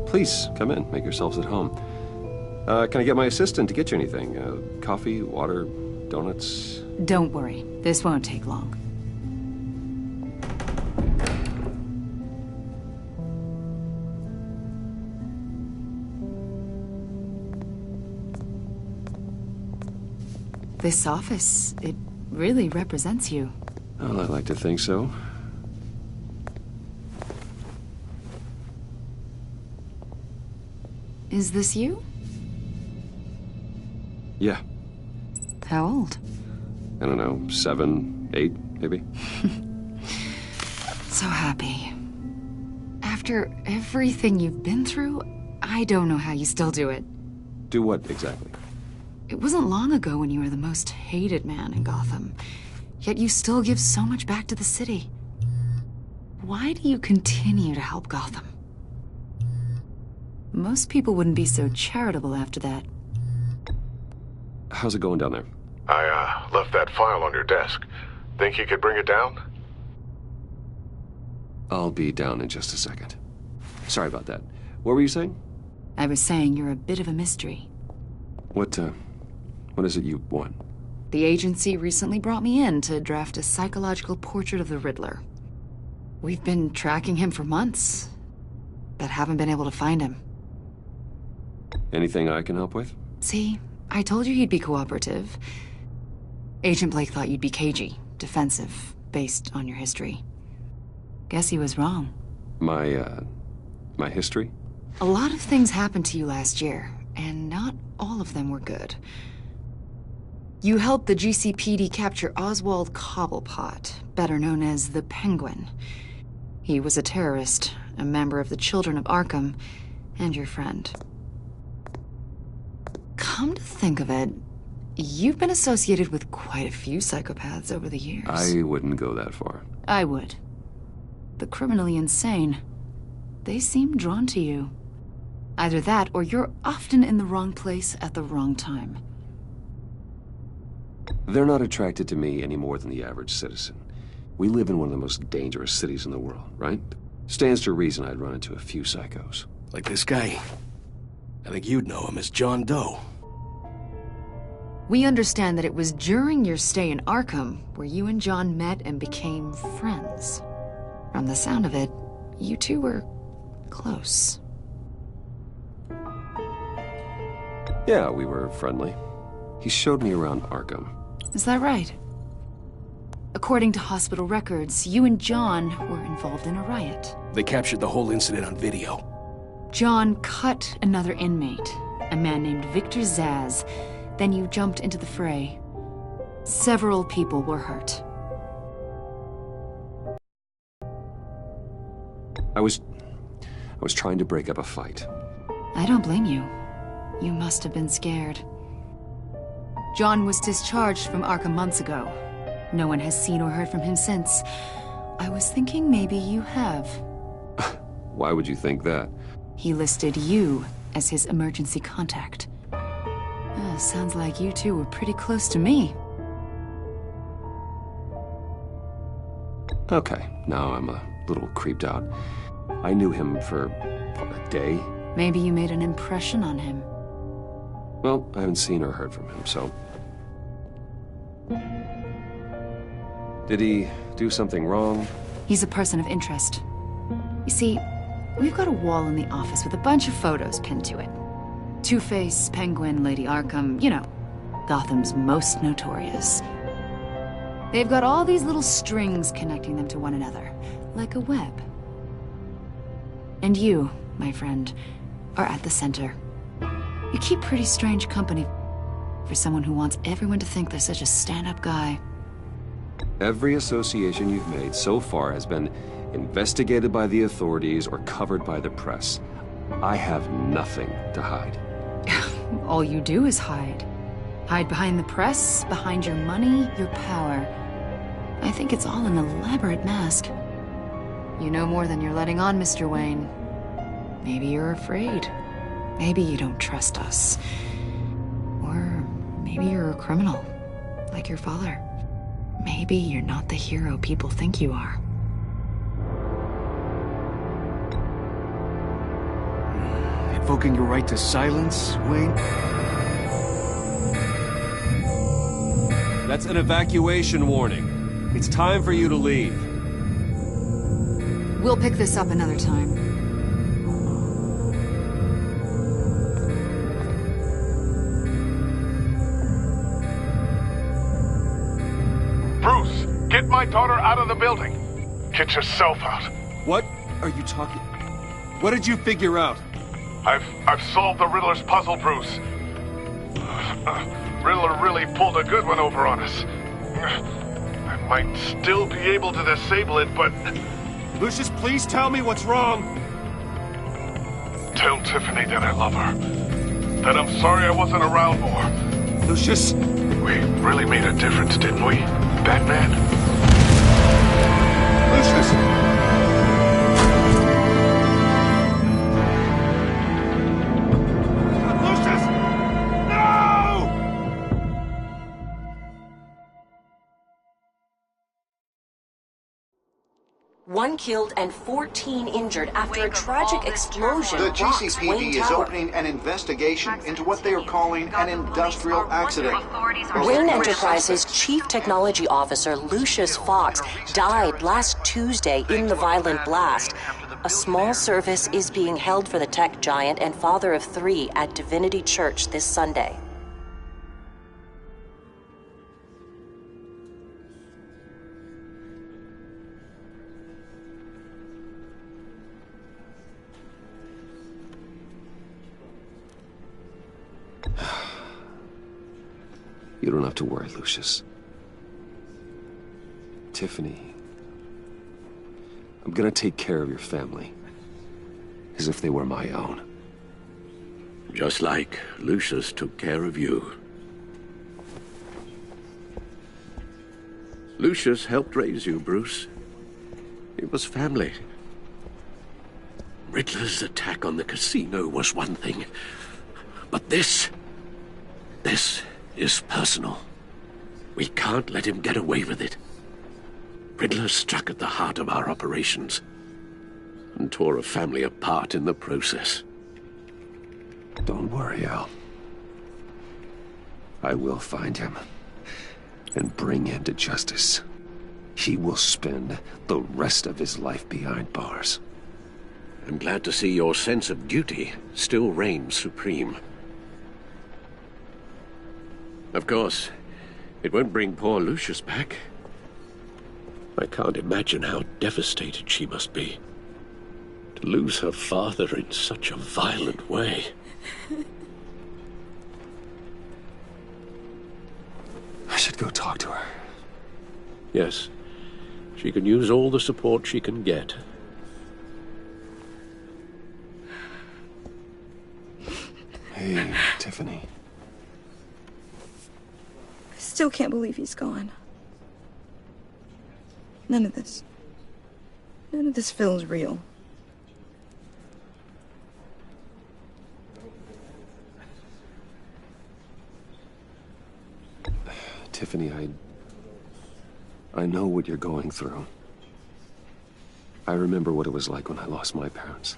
Please, come in. Make yourselves at home. Can I get my assistant to get you anything? Coffee, water, donuts? Don't worry. This won't take long. This office, it really represents you. Well, I like to think so. Is this you? Yeah. How old? I don't know, 7, 8, maybe? So happy. After everything you've been through, I don't know how you still do it. Do what exactly? It wasn't long ago when you were the most hated man in Gotham, yet you still give so much back to the city. Why do you continue to help Gotham? Most people wouldn't be so charitable after that. How's it going down there? I left that file on your desk. Think you could bring it down? I'll be down in just a second. Sorry about that. What were you saying? I was saying you're a bit of a mystery. What is it you want? The agency recently brought me in to draft a psychological portrait of the Riddler. We've been tracking him for months, but haven't been able to find him. Anything I can help with? See, I told you he'd be cooperative. Agent Blake thought you'd be cagey, defensive, based on your history. Guess he was wrong. My history? A lot of things happened to you last year, and not all of them were good. You helped the GCPD capture Oswald Cobblepot, better known as the Penguin. He was a terrorist, a member of the Children of Arkham, and your friend. Come to think of it, you've been associated with quite a few psychopaths over the years. I wouldn't go that far. I would. The criminally insane. They seem drawn to you. Either that, or you're often in the wrong place at the wrong time. They're not attracted to me any more than the average citizen. We live in one of the most dangerous cities in the world, right? Stands to reason I'd run into a few psychos. Like this guy. I think you'd know him as John Doe. We understand that it was during your stay in Arkham where you and John met and became friends. From the sound of it, you two were close. Yeah, we were friendly. He showed me around Arkham. Is that right? According to hospital records, you and John were involved in a riot. They captured the whole incident on video. John cut another inmate, a man named Victor Zsasz. Then you jumped into the fray. Several people were hurt. I was trying to break up a fight. I don't blame you. You must have been scared. John was discharged from Arkham months ago. No one has seen or heard from him since. I was thinking maybe you have. Why would you think that? He listed you as his emergency contact. Sounds like you two were pretty close to me. Okay, now I'm a little creeped out. I knew him for a day. Maybe you made an impression on him. Well, I haven't seen or heard from him, so... Did he do something wrong? He's a person of interest. You see, we've got a wall in the office with a bunch of photos pinned to it. Two-Face, Penguin, Lady Arkham, you know, Gotham's most notorious. They've got all these little strings connecting them to one another, like a web. And you, my friend, are at the center. You keep pretty strange company for someone who wants everyone to think they're such a stand-up guy. Every association you've made so far has been investigated by the authorities or covered by the press. I have nothing to hide. All you do is hide. Hide behind the press, behind your money, your power. I think it's all an elaborate mask. You know more than you're letting on, Mr. Wayne. Maybe you're afraid. Maybe you don't trust us. Or maybe you're a criminal, like your father. maybe you're not the hero people think you are. Invoking your right to silence, Wayne? That's an evacuation warning. It's time for you to leave. We'll pick this up another time. Bruce, get my daughter out of the building. Get yourself out. What are you talking? What did you figure out? I've solved the Riddler's puzzle, Bruce. Riddler really pulled a good one over on us. I might still be able to disable it, but... Lucius, please tell me what's wrong. Tell Tiffany that I love her. That I'm sorry I wasn't around more. Lucius... We really made a difference, didn't we, Batman? Lucius! One killed and 14 injured after a tragic explosion. The rocks GCPD Wayne is Tower. opening an investigation into what they are calling an industrial accident. Wayne Enterprises' chief technology officer, Lucius Fox, died last Tuesday in the violent blast. A small service is being held for the tech giant and father of 3 at Divinity Church this Sunday. You don't have to worry, Lucius. Tiffany, I'm gonna take care of your family. As if they were my own. Just like Lucius took care of you. Lucius helped raise you, Bruce. It was family. Riddler's attack on the casino was one thing. But this is personal. We can't let him get away with it. Riddler struck at the heart of our operations and tore a family apart in the process. Don't worry, Al. I will find him and bring him to justice. He will spend the rest of his life behind bars. I'm glad to see your sense of duty still reigns supreme. Of course, it won't bring poor Lucius back. I can't imagine how devastated she must be. To lose her father in such a violent way. I should go talk to her. Yes, she can use all the support she can get. Hey, Tiffany. I still can't believe he's gone. None of this feels real. Tiffany, I know what you're going through. I remember what it was like when I lost my parents.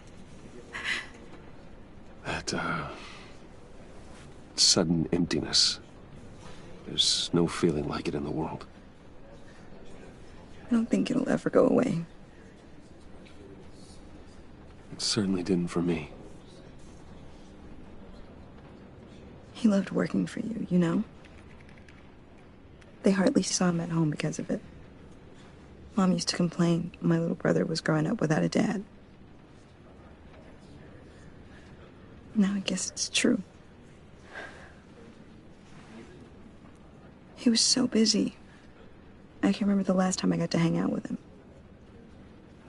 That, sudden emptiness. There's no feeling like it in the world. I don't think it'll ever go away. It certainly didn't for me. He loved working for you, you know? They hardly saw him at home because of it. Mom used to complain my little brother was growing up without a dad. Now I guess it's true. He was so busy. I can't remember the last time I got to hang out with him.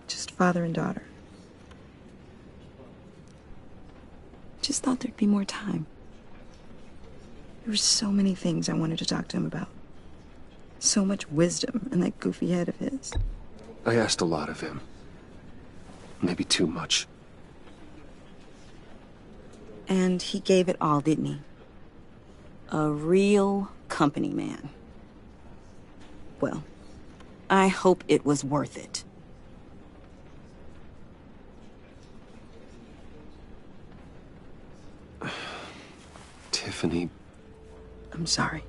Just father and daughter. Just thought there'd be more time. There were so many things I wanted to talk to him about. So much wisdom in that goofy head of his. I asked a lot of him. Maybe too much. And he gave it all, didn't he? A real company man. Well, I hope it was worth it. Tiffany... I'm sorry.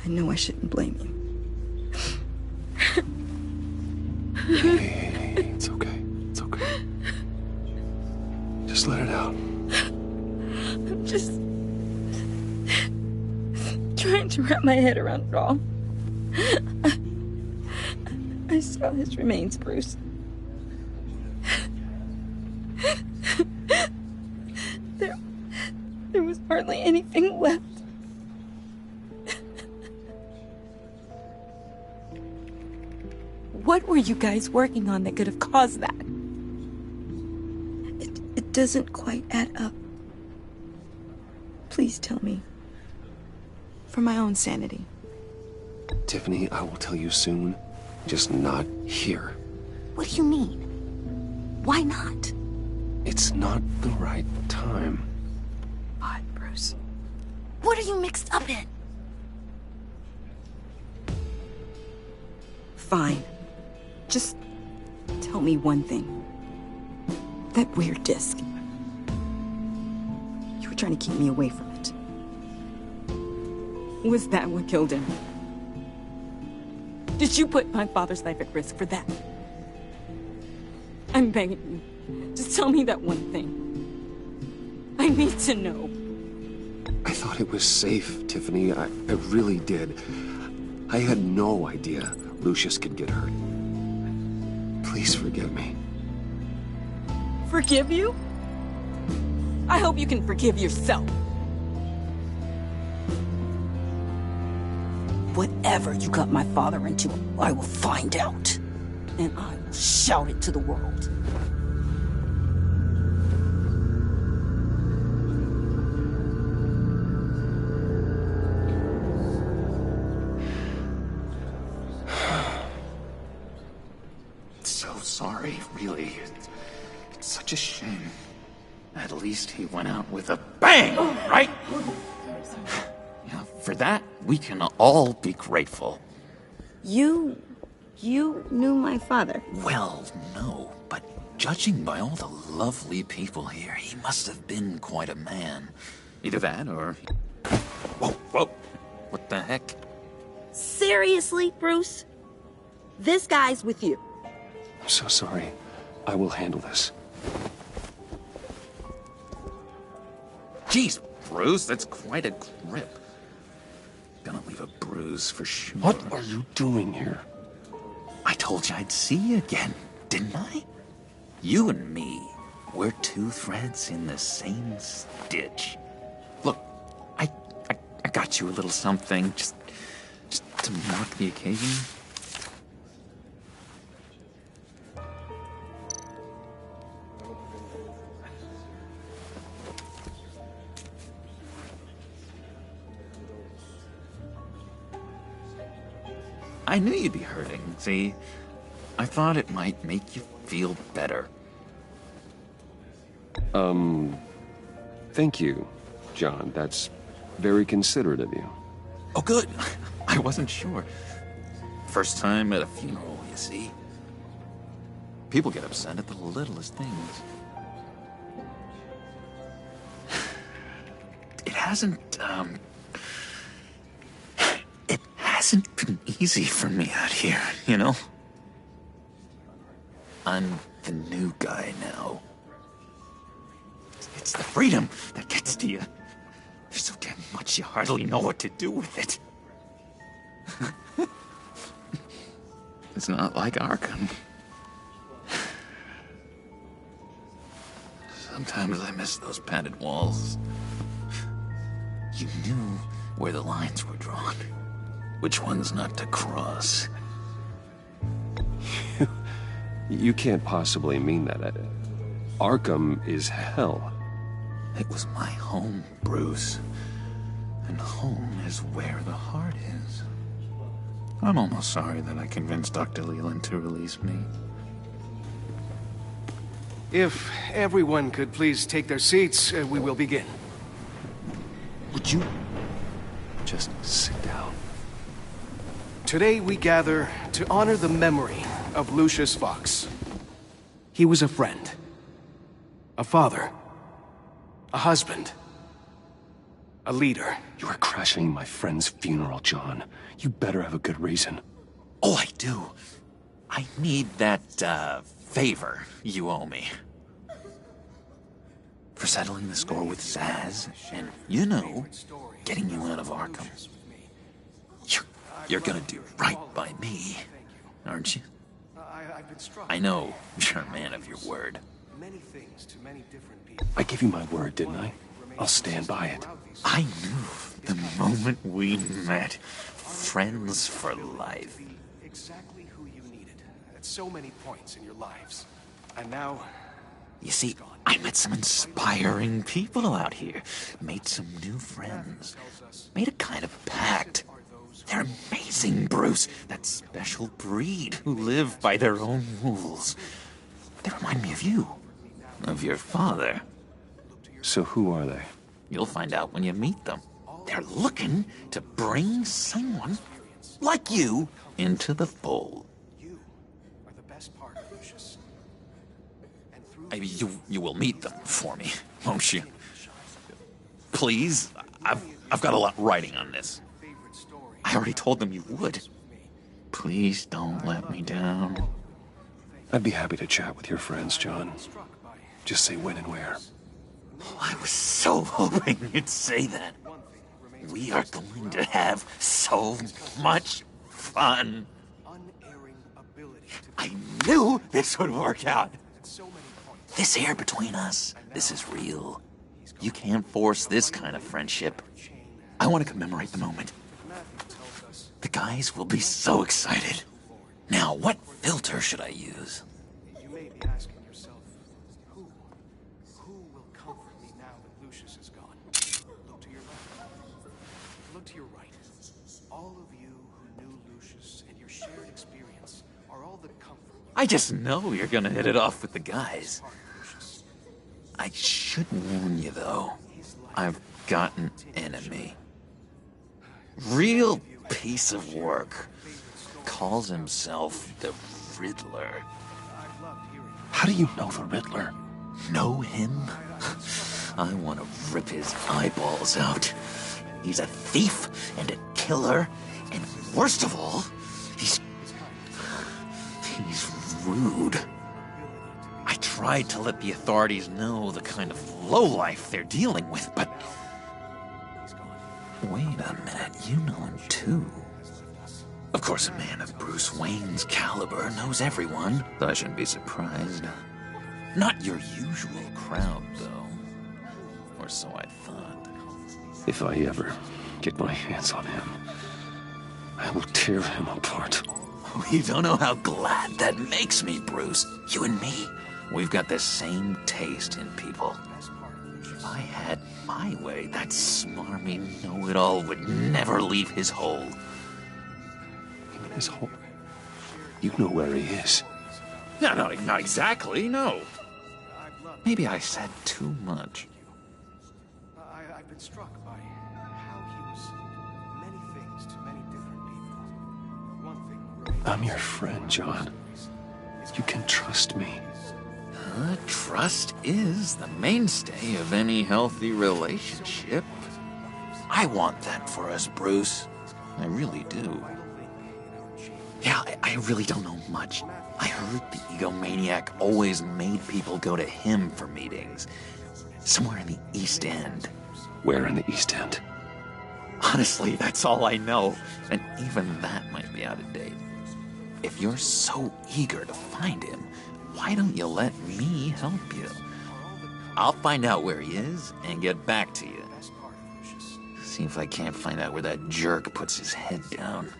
I know I shouldn't blame you. Hey, it's okay. It's okay. Just let it out. I'm just trying to wrap my head around it all. I saw his remains, Bruce. There was hardly anything left. What were you guys working on that could have caused that? It doesn't quite add up. Please tell me. For my own sanity. Tiffany, I will tell you soon. Just not here. What do you mean? Why not? It's not the right time. What, Bruce? What are you mixed up in? Fine. Just tell me one thing. That weird disc. You were trying to keep me away from it. Was that what killed him? Did you put my father's life at risk for that? I'm begging you. Just tell me that one thing. I need to know. I thought it was safe, Tiffany. I really did. I had no idea Lucius could get hurt. Please forgive me. Forgive you? I hope you can forgive yourself. Whatever you got my father into, I will find out. And I will shout it to the world. So sorry, really. It's such a shame. At least he went out with a bang, right? Yeah, for that, we can all be grateful. You knew my father? Well, no, but judging by all the lovely people here, he must have been quite a man. Either that or... Whoa, whoa! What the heck? Seriously, Bruce? This guy's with you. I'm so sorry. I will handle this. Jeez, Bruce, that's quite a grip. Gonna leave a bruise for sure. What are you doing here? I told you I'd see you again, didn't I? You and me, we're two threads in the same stitch. Look, I got you a little something, just to mark the occasion. I knew you'd be hurting, see? I thought it might make you feel better. Thank you, John. That's very considerate of you. Oh, good. I wasn't sure. First time at a funeral, you see? People get upset at the littlest things. It hasn't been easy for me out here, you know? I'm the new guy now. It's the freedom that gets to you. There's so damn much you hardly know what to do with it. It's not like Arkham. Sometimes I miss those padded walls. You knew where the lines were drawn. Which ones not to cross. You can't possibly mean that. Arkham is hell. It was my home, Bruce. And home is where the heart is. I'm almost sorry that I convinced Dr. Leland to release me. If everyone could please take their seats, we will begin. Would you just sit down? Today we gather to honor the memory of Lucius Fox. He was a friend, a father, a husband, a leader. You are crashing my friend's funeral, John. You better have a good reason. Oh, I do. I need that, favor you owe me. For settling the score with Zaz, and, you know, getting you out of Arkham. You're gonna do right by me, aren't you? I know you're a man of your word. I gave you my word, didn't I? I'll stand by it. I knew the moment we met. Friends for life. Exactly who you needed at so many points in your lives. And now... You see, I met some inspiring people out here. Made some new friends. Made a kind of pact. They're amazing, Bruce. That special breed who live by their own rules. They remind me of you. Of your father. So who are they? You'll find out when you meet them. They're looking to bring someone like you into the fold. You are the best part of Lucius. You will meet them for me, won't you? Please, I've got a lot writing on this. I already told them you would. Please don't let me down. I'd be happy to chat with your friends, John. Just say when and where. Oh, I was so hoping you'd say that. We are going to have so much fun. I knew this would work out. This air between us, this is real. You can't force this kind of friendship. I want to commemorate the moment. The guys will be so excited. Now, what filter should I use? You may be asking yourself, who will comfort me now that Lucius is gone? Look to your left. Look to your right. All of you who knew Lucius and your shared experience are all the comfort. I just know you're gonna hit it off with the guys. I should warn you, though. I've got an enemy. Real piece of work. Calls himself the Riddler. How do you know the Riddler? Know him? I want to rip his eyeballs out. He's a thief and a killer, and worst of all, he's rude. I tried to let the authorities know the kind of lowlife they're dealing with, but... Wait a minute, you know him too. Of course, a man of Bruce Wayne's caliber knows everyone, so I shouldn't be surprised. Not your usual crowd, though. Or so I thought. If I ever get my hands on him, I will tear him apart. You don't know how glad that makes me, Bruce. You and me, we've got the same taste in people. If I had my way, that smarmy know-it-all would never leave his hole. His hole? You know where he is. No, not exactly, no. Maybe I said too much. I've been struck by how he was many things to many different people. One thing... I'm your friend, John. You can trust me. Trust is the mainstay of any healthy relationship. I want that for us, Bruce. I really do. Yeah, I really don't know much. I heard the egomaniac always made people go to him for meetings. Somewhere in the East End. Where in the East End? Honestly, that's all I know. And even that might be out of date. If you're so eager to find him, why don't you let me help you? I'll find out where he is and get back to you. See if I can't find out where that jerk puts his head down.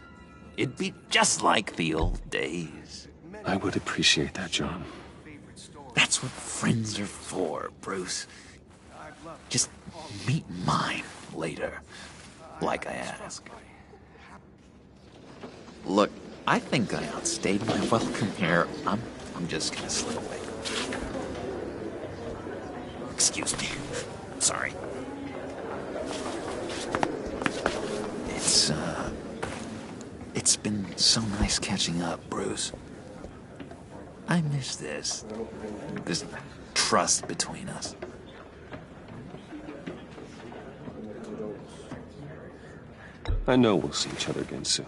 It'd be just like the old days. I would appreciate that, John. That's what friends are for, Bruce. Just meet mine later, like I ask. Look, I think I outstayed my welcome here. I'm just gonna slip away. Excuse me. I'm sorry. It's It's been so nice catching up, Bruce. I miss this trust between us. I know we'll see each other again soon.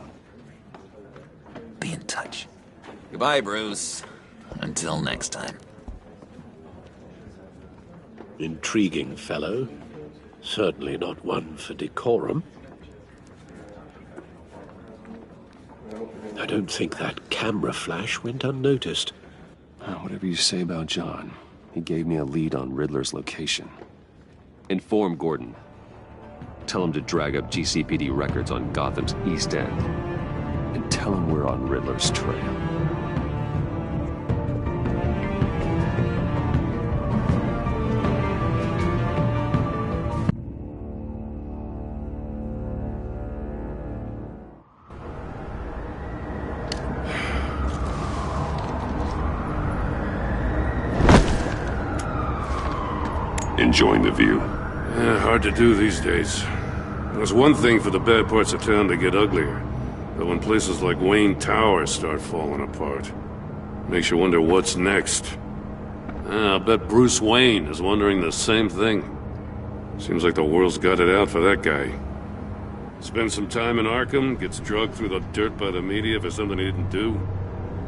Be in touch. Goodbye, Bruce. Until next time. Intriguing fellow. Certainly not one for decorum. I don't think that camera flash went unnoticed. Whatever you say about John, he gave me a lead on Riddler's location. Inform Gordon. Tell him to drag up GCPD records on Gotham's East End. And tell him we're on Riddler's trail. Enjoying the view? Yeah, hard to do these days. There's one thing for the bad parts of town to get uglier. But when places like Wayne Tower start falling apart, makes you wonder what's next. I'll bet Bruce Wayne is wondering the same thing. Seems like the world's got it out for that guy. Spends some time in Arkham, gets drugged through the dirt by the media for something he didn't do.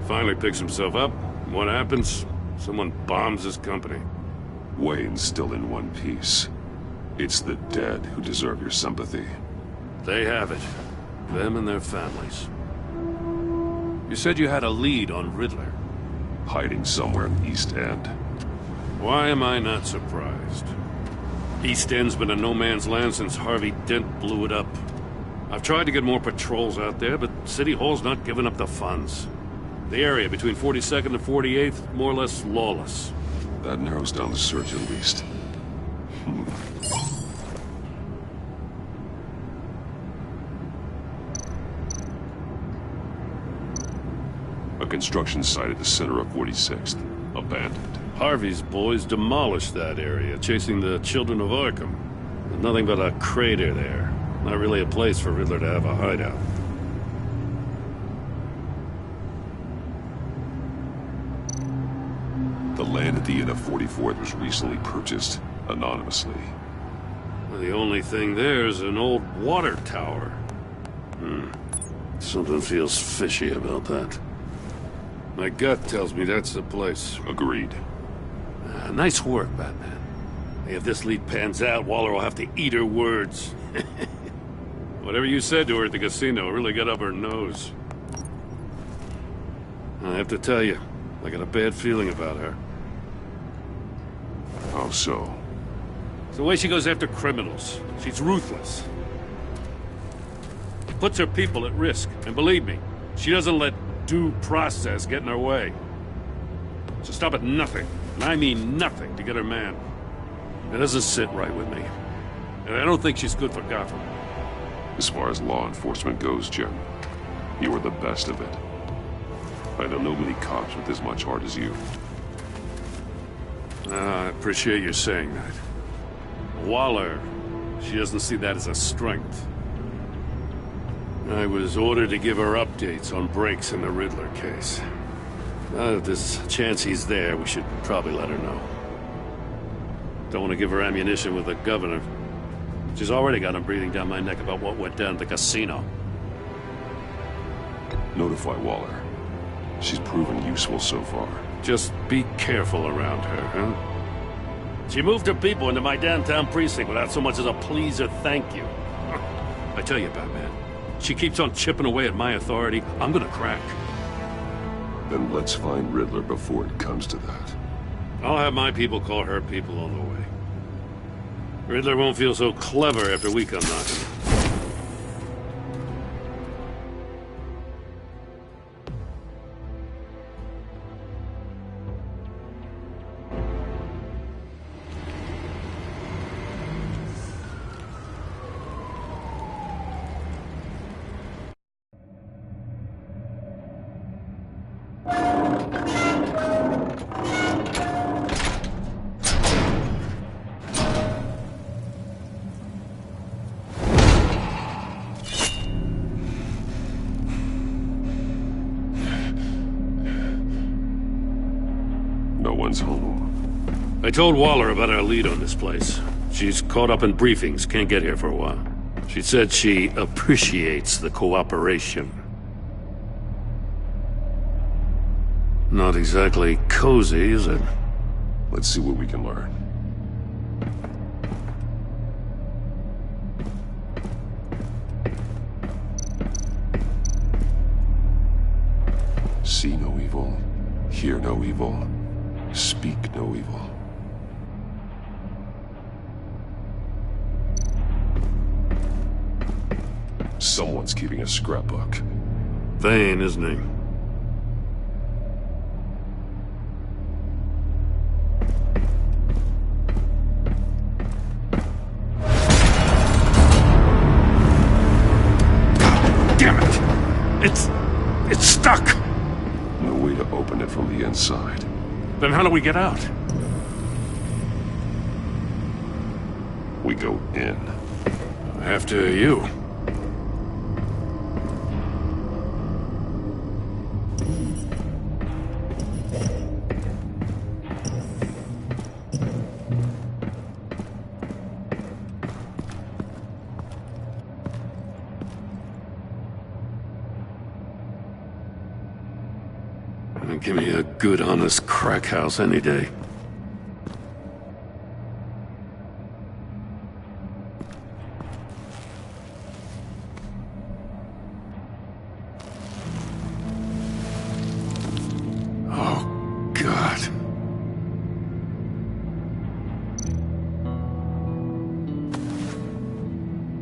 Finally picks himself up. What happens? Someone bombs his company. Wayne's still in one piece. It's the dead who deserve your sympathy. They have it. Them and their families. You said you had a lead on Riddler. Hiding somewhere in the East End. Why am I not surprised? East End's been a no-man's land since Harvey Dent blew it up. I've tried to get more patrols out there, but City Hall's not giving up the funds. The area between 42nd and 48th, more or less lawless. That narrows down the search at least. A construction site at the center of 46th. Abandoned. Harvey's boys demolished that area, chasing the children of Arkham. There's nothing but a crater there. Not really a place for Riddler to have a hideout. The land at the end of 44th was recently purchased anonymously. The only thing there is an old water tower. Something feels fishy about that. My gut tells me that's the place. Agreed. Nice work, Batman. If this lead pans out, Waller will have to eat her words. Whatever you said to her at the casino really got up her nose. I have to tell you, I got a bad feeling about her. How so? It's the way she goes after criminals. She's ruthless. Puts her people at risk. And believe me, she doesn't let due process get in her way. She'll stop at nothing, and I mean nothing, to get her man. It doesn't sit right with me. And I don't think she's good for Gotham. As far as law enforcement goes, Jim, you are the best of it. I don't know many cops with as much heart as you. I appreciate you saying that. Waller, she doesn't see that as a strength. I was ordered to give her updates on breaks in the Riddler case. If there's a chance he's there, we should probably let her know. Don't want to give her ammunition with the governor. She's already got him breathing down my neck about what went down at the casino. Notify Waller. She's proven useful so far. Just be careful around her, huh? She moved her people into my downtown precinct without so much as a please or thank you. I tell you, Batman, she keeps on chipping away at my authority, I'm gonna crack. Then let's find Riddler before it comes to that. I'll have my people call her people on the way. Riddler won't feel so clever after we come knocking. home. I told Waller about our lead on this place. She's caught up in briefings, can't get here for a while. She said she appreciates the cooperation. Not exactly cozy, is it? Let's see what we can learn. See no evil, hear no evil, speak no evil. Someone's keeping a scrapbook. Vane, isn't he? Damn it! It's stuck! No way to open it from the inside. Then how do we get out? We go in. After you. Give me a good, honest crack house any day. Oh, God.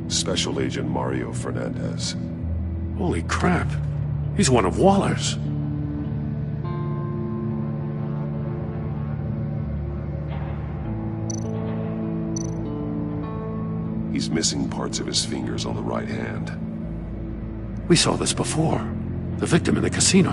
Special Agent Mario Fernandez. Holy crap. He's one of Waller's. He's missing parts of his fingers on the right hand. We saw this before. The victim in the casino.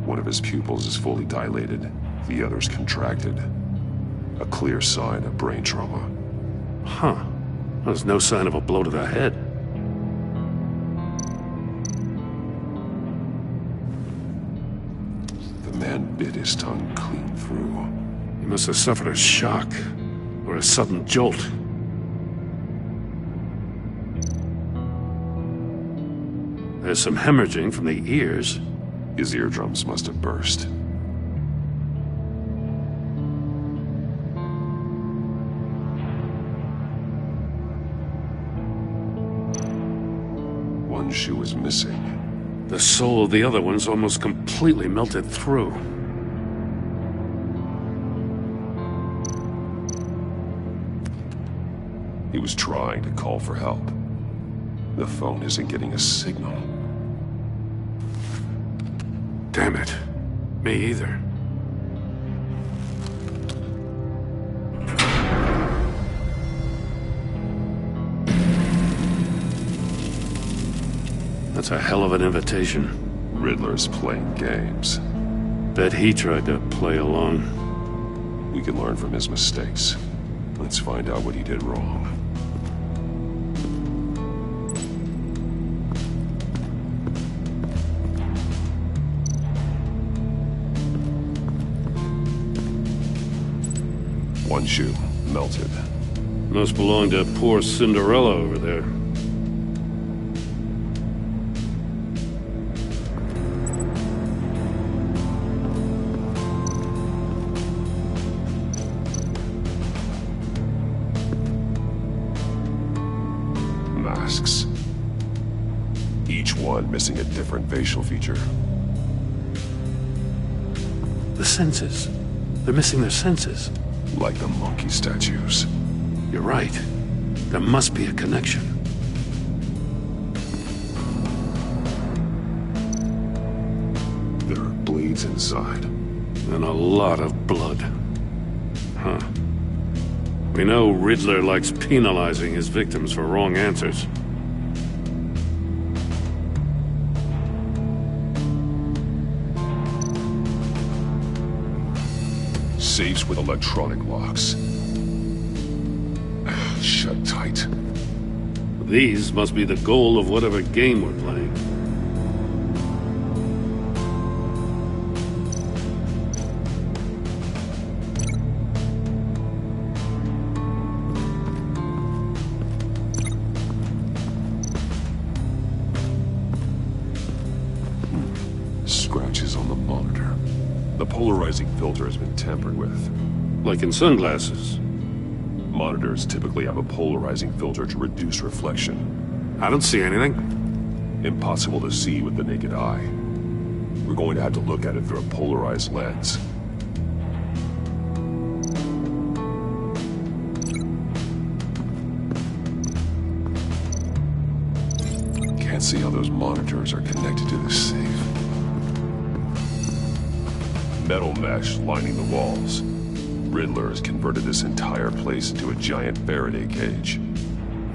One of his pupils is fully dilated, the other's contracted. A clear sign of brain trauma. Huh. There's no sign of a blow to the head. The man bit his tongue clean through. He must have suffered a shock, or a sudden jolt. There's some hemorrhaging from the ears. His eardrums must have burst. One shoe is missing. The sole of the other one's almost completely melted through. He was trying to call for help. The phone isn't getting a signal. Damn it. Me either. That's a hell of an invitation. Riddler's playing games. Bet he tried to play along. We can learn from his mistakes. Let's find out what he did wrong. One shoe, melted. Must belong to poor Cinderella over there. Masks. Each one missing a different facial feature. The senses. They're missing their senses. Like the monkey statues. You're right. There must be a connection. There are bleeds inside. And a lot of blood. Huh. We know Riddler likes penalizing his victims for wrong answers. Safes with electronic locks. Shut tight. These must be the goal of whatever game we're playing. Scratches on the monitor. The polarizing filter has been tampered with. Like in sunglasses. Monitors typically have a polarizing filter to reduce reflection. I don't see anything. Impossible to see with the naked eye. We're going to have to look at it through a polarized lens. Can't see how those monitors are connected to the safe. Metal mesh lining the walls. Riddler has converted this entire place into a giant Faraday cage.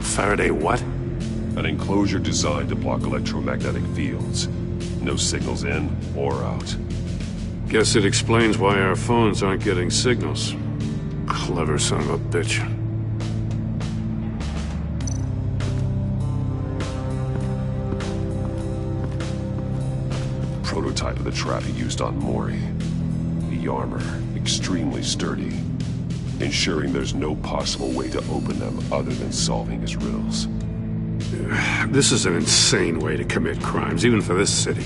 Faraday what? An enclosure designed to block electromagnetic fields. No signals in or out. Guess it explains why our phones aren't getting signals. Clever son of a bitch. Prototype of the trap he used on Mori. The armor, extremely sturdy, ensuring there's no possible way to open them other than solving his riddles. This is an insane way to commit crimes, even for this city.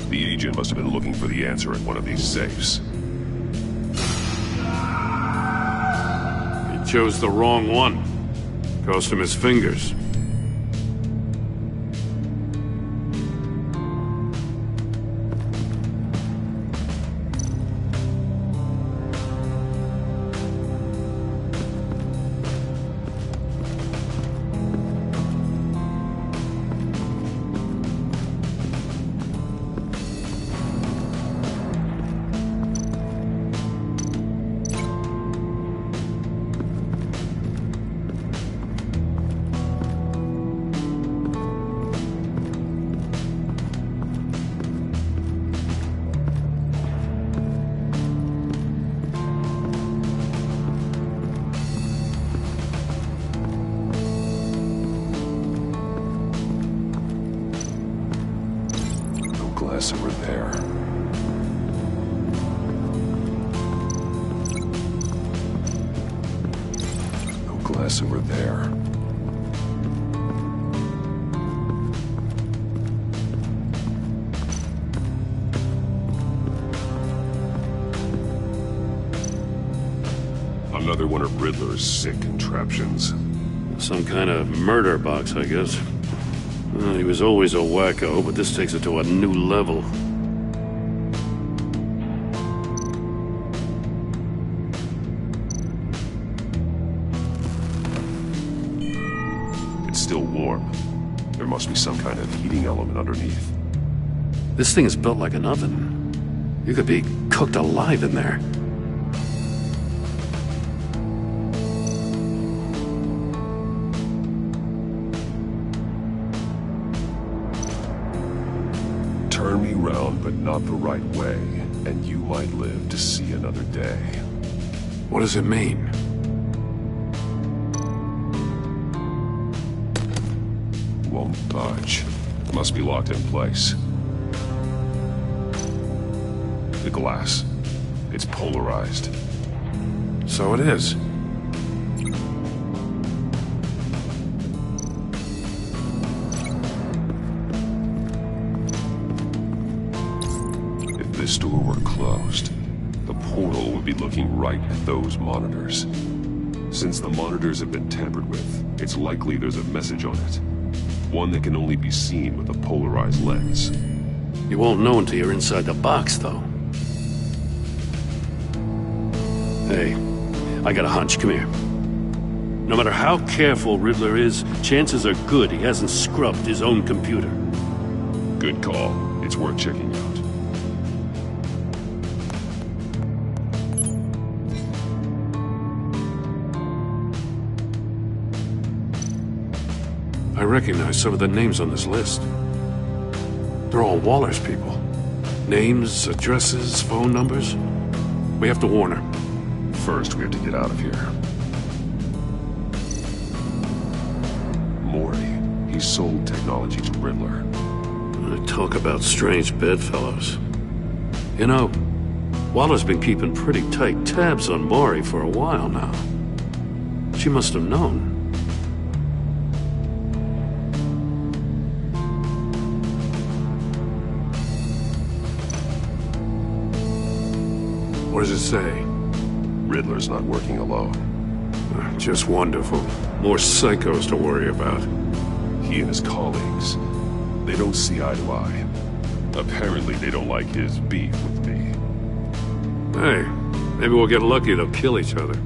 The agent must have been looking for the answer in one of these safes. He chose the wrong one. Cost him his fingers. Glass over there. No glass over there. Another one of Riddler's sick contraptions. Some kind of murder box, I guess. Well, he was always a wacko, but this takes it to a new level. It's still warm. There must be some kind of heating element underneath. This thing is built like an oven. You could be cooked alive in there. Turn me round, but not the right way, and you might live to see another day. What does it mean? Won't budge. Must be locked in place. The glass. It's polarized. So it is. If this door were closed, the portal would be looking right at those monitors. Since the monitors have been tampered with, it's likely there's a message on it. One that can only be seen with a polarized lens. You won't know until you're inside the box, though. Hey, I got a hunch. Come here. No matter how careful Riddler is, chances are good he hasn't scrubbed his own computer. Good call. It's worth checking out. I recognize some of the names on this list. They're all Waller's people. Names, addresses, phone numbers. We have to warn her. First, we have to get out of here. Maury, he sold technology to Riddler. Talk about strange bedfellows. You know, Waller's been keeping pretty tight tabs on Maury for a while now. She must have known. What does it say? Riddler's not working alone. Just wonderful. More psychos to worry about. He and his colleagues, they don't see eye to eye. Apparently they don't like his beef with me. Hey, maybe we'll get lucky, they'll kill each other.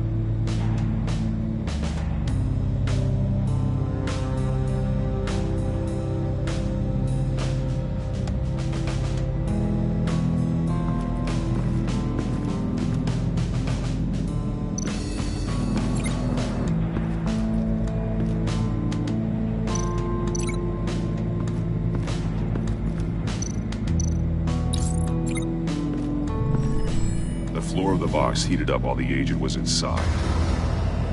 Heated up while the agent was inside.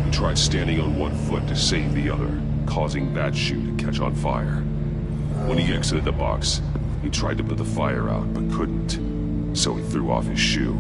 He tried standing on one foot to save the other, causing that shoe to catch on fire. When he exited the box, he tried to put the fire out, but couldn't, so he threw off his shoe.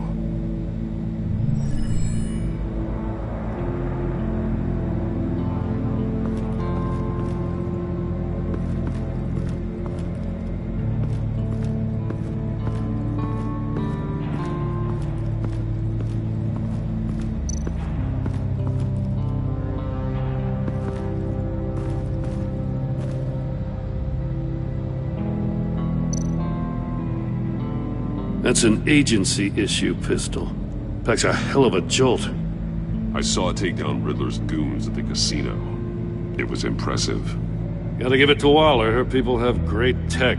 That's an agency-issue pistol. Packs a hell of a jolt. I saw it take down Riddler's goons at the casino. It was impressive. Gotta give it to Waller. Her people have great tech.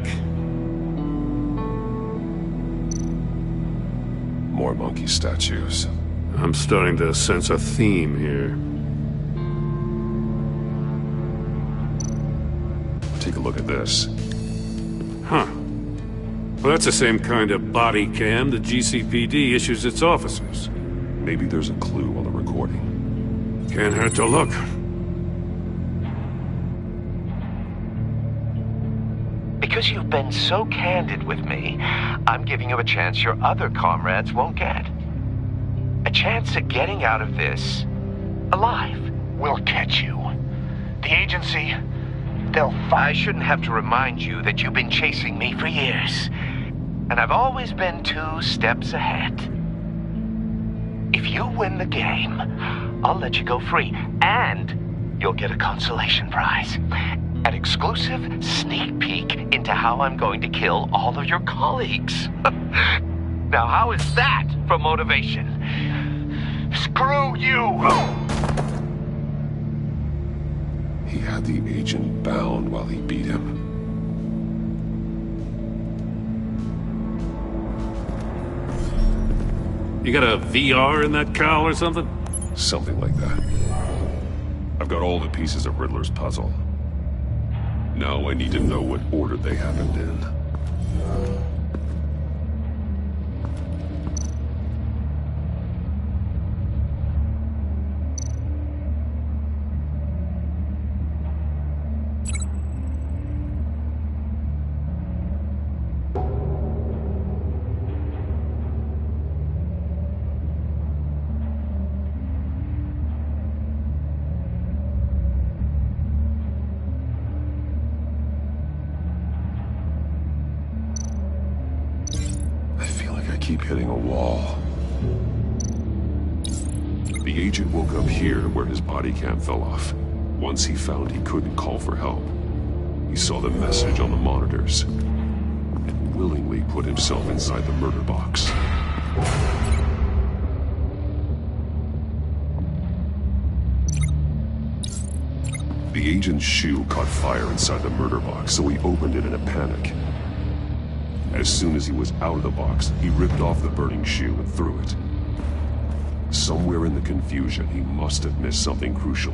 More monkey statues. I'm starting to sense a theme here. Take a look at this. Huh. Well, that's the same kind of body cam the GCPD issues its officers. Maybe there's a clue on the recording. Can't hurt to look. Because you've been so candid with me, I'm giving you a chance your other comrades won't get. A chance at getting out of this alive. We'll catch you. The agency, they'll find... I shouldn't have to remind you that you've been chasing me for years. And I've always been 2 steps ahead. If you win the game, I'll let you go free. And you'll get a consolation prize. An exclusive sneak peek into how I'm going to kill all of your colleagues. Now, how is that for motivation? Screw you! He had the agent bound while he beat him. You got a VR in that cowl or something? Something like that. I've got all the pieces of Riddler's puzzle. Now I need to know what order they happened in. Keep hitting a wall. The agent woke up here where his body cam fell off. Once he found he couldn't call for help, he saw the message on the monitors and willingly put himself inside the murder box. The agent's shoe caught fire inside the murder box, so he opened it in a panic. As soon as he was out of the box, he ripped off the burning shoe and threw it. Somewhere in the confusion, he must have missed something crucial.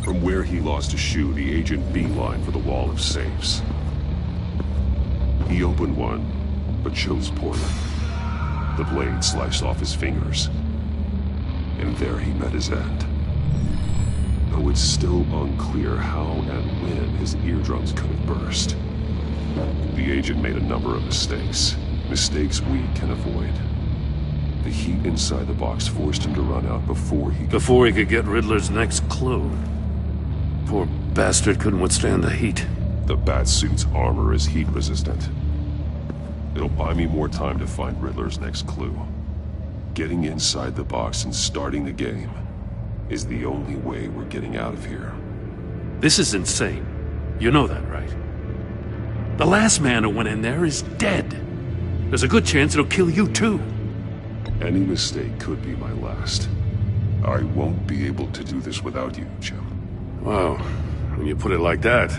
From where he lost a shoe, the agent beelined for the wall of safes. He opened one, but chose poorly. The blade sliced off his fingers. And there he met his end. Though it's still unclear how and when his eardrums could have burst. The agent made a number of mistakes. Mistakes we can avoid. The heat inside the box forced him to run out before he could get Riddler's next clue. Poor bastard couldn't withstand the heat. The Batsuit's armor is heat resistant. It'll buy me more time to find Riddler's next clue. Getting inside the box and starting the game is the only way we're getting out of here. This is insane. You know that, right? The last man who went in there is dead. There's a good chance it'll kill you too. Any mistake could be my last. I won't be able to do this without you, Jim. Wow, when you put it like that,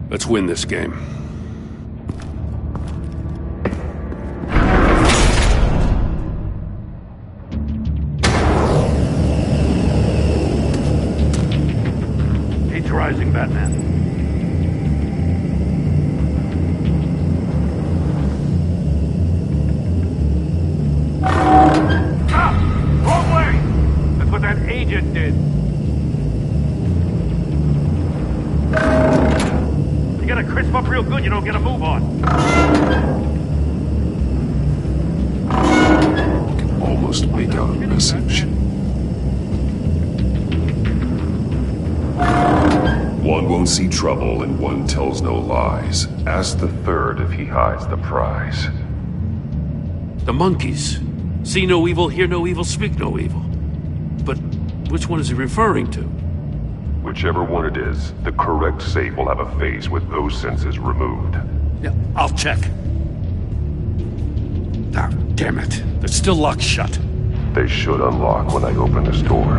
let's win this game. Heat's rising, Batman. Wrong way! That's what that agent did. You gotta crisp up real good, you don't get a move on. I can almost make out a message. One won't see trouble and one tells no lies. Ask the third if he hides the prize. The monkeys. See no evil, hear no evil, speak no evil. But which one is he referring to? Whichever one it is, the correct safe will have a face with those senses removed. Yeah, I'll check. Ah, damn it. They're still locked shut. They should unlock when I open this door.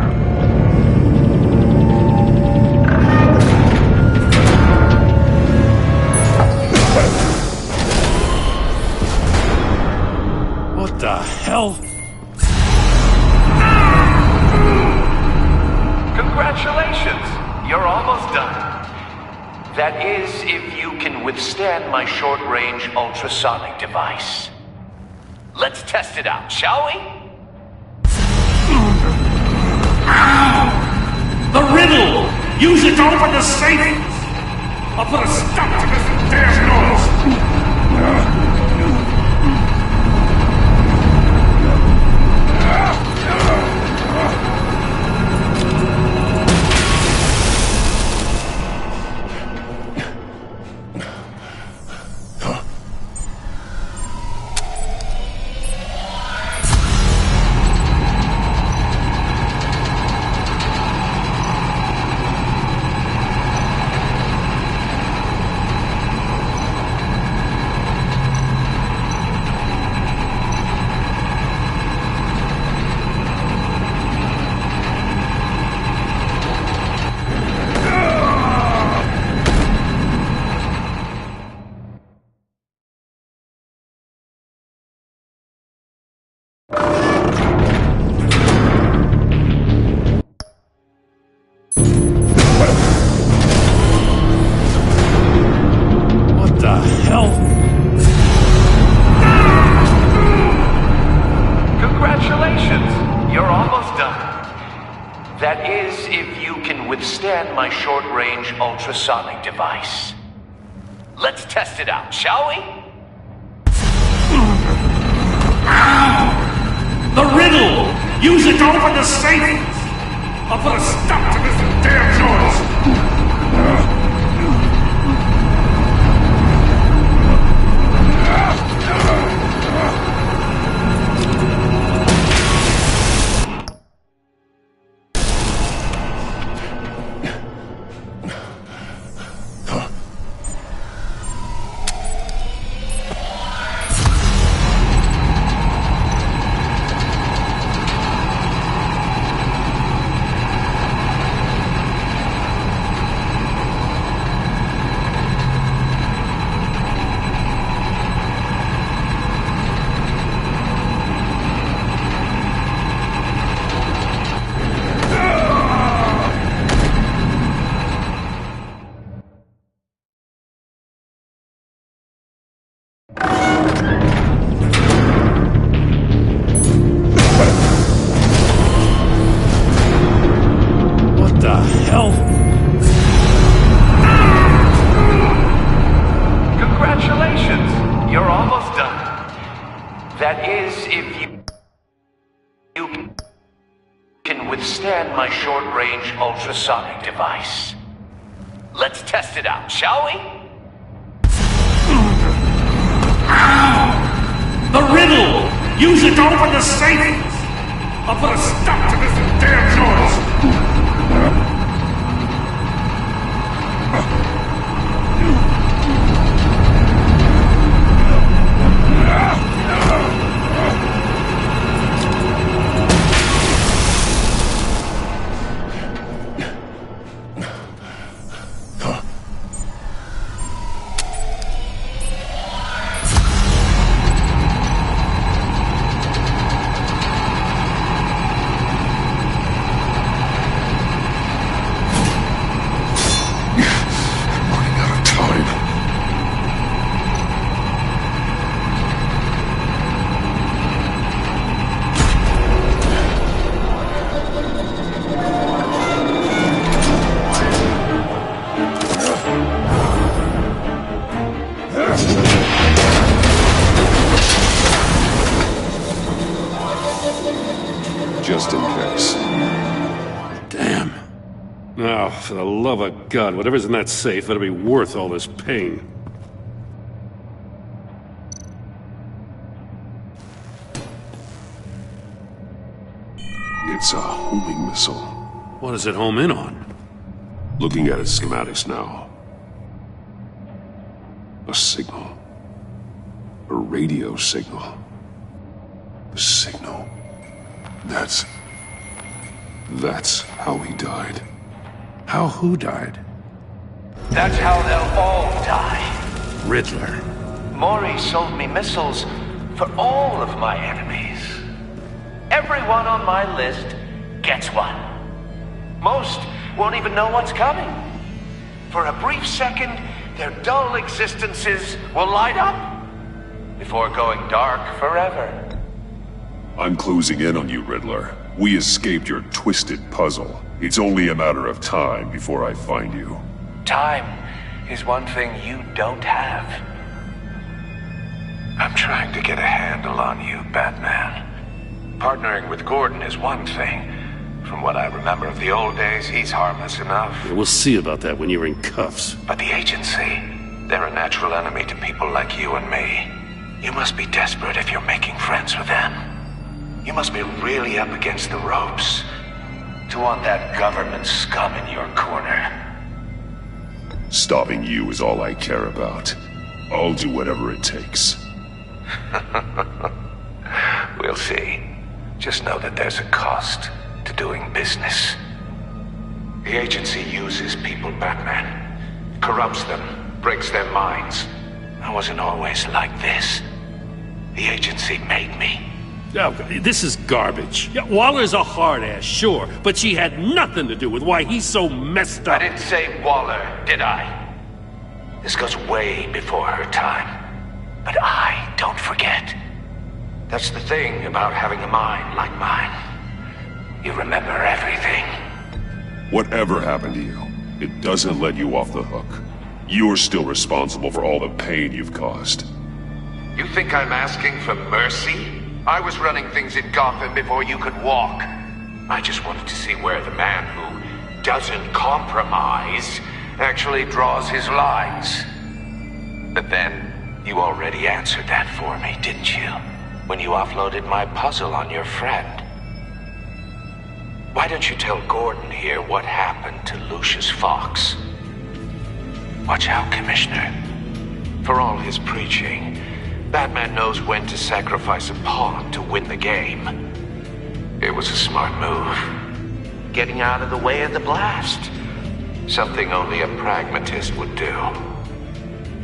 What the hell? Congratulations! You're almost done. That is, if you can withstand my short-range ultrasonic device. Let's test it out, shall we? The riddle! Use it to open the safe! I'll put a stop to this damn noise! My short-range ultrasonic device. Let's test it out, shall we? The riddle! Use it to open the safe! I'll put a stop to this damn noise! almost done. That is, if you can withstand my short-range ultrasonic device. Let's test it out, shall we? The riddle! Use it to open the safe! I'll put a stop to this damn noise! Just in case. Damn. Now, for the love of God, whatever's in that safe better be worth all this pain. It's a homing missile. What does it home in on? Looking at its schematics now. A signal. A radio signal. A signal. That's how he died. How who died? That's how they'll all die. Riddler. Maury sold me missiles for all of my enemies. Everyone on my list gets one. Most won't even know what's coming. For a brief second, their dull existences will light up before going dark forever. I'm closing in on you, Riddler. We escaped your twisted puzzle. It's only a matter of time before I find you. Time is one thing you don't have. I'm trying to get a handle on you, Batman. Partnering with Gordon is one thing. From what I remember of the old days, he's harmless enough. Yeah, we'll see about that when you're in cuffs. But the agency, they're a natural enemy to people like you and me. You must be desperate if you're making friends with them. You must be really up against the ropes to want that government scum in your corner. Stopping you is all I care about. I'll do whatever it takes. We'll see. Just know that there's a cost to doing business. The agency uses people, Batman. Corrupts them, breaks their minds. I wasn't always like this. The agency made me. Oh, this is garbage. Yeah, Waller's a hard-ass, sure, but she had nothing to do with why he's so messed up. I didn't say Waller, did I? This goes way before her time. But I don't forget. That's the thing about having a mind like mine. You remember everything. Whatever happened to you, it doesn't let you off the hook. You're still responsible for all the pain you've caused. You think I'm asking for mercy? I was running things in Gotham before you could walk. I just wanted to see where the man who doesn't compromise actually draws his lines. But then, you already answered that for me, didn't you? When you offloaded my puzzle on your friend. Why don't you tell Gordon here what happened to Lucius Fox? Watch out, Commissioner. For all his preaching, Batman knows when to sacrifice a pawn to win the game. It was a smart move. Getting out of the way of the blast. Something only a pragmatist would do.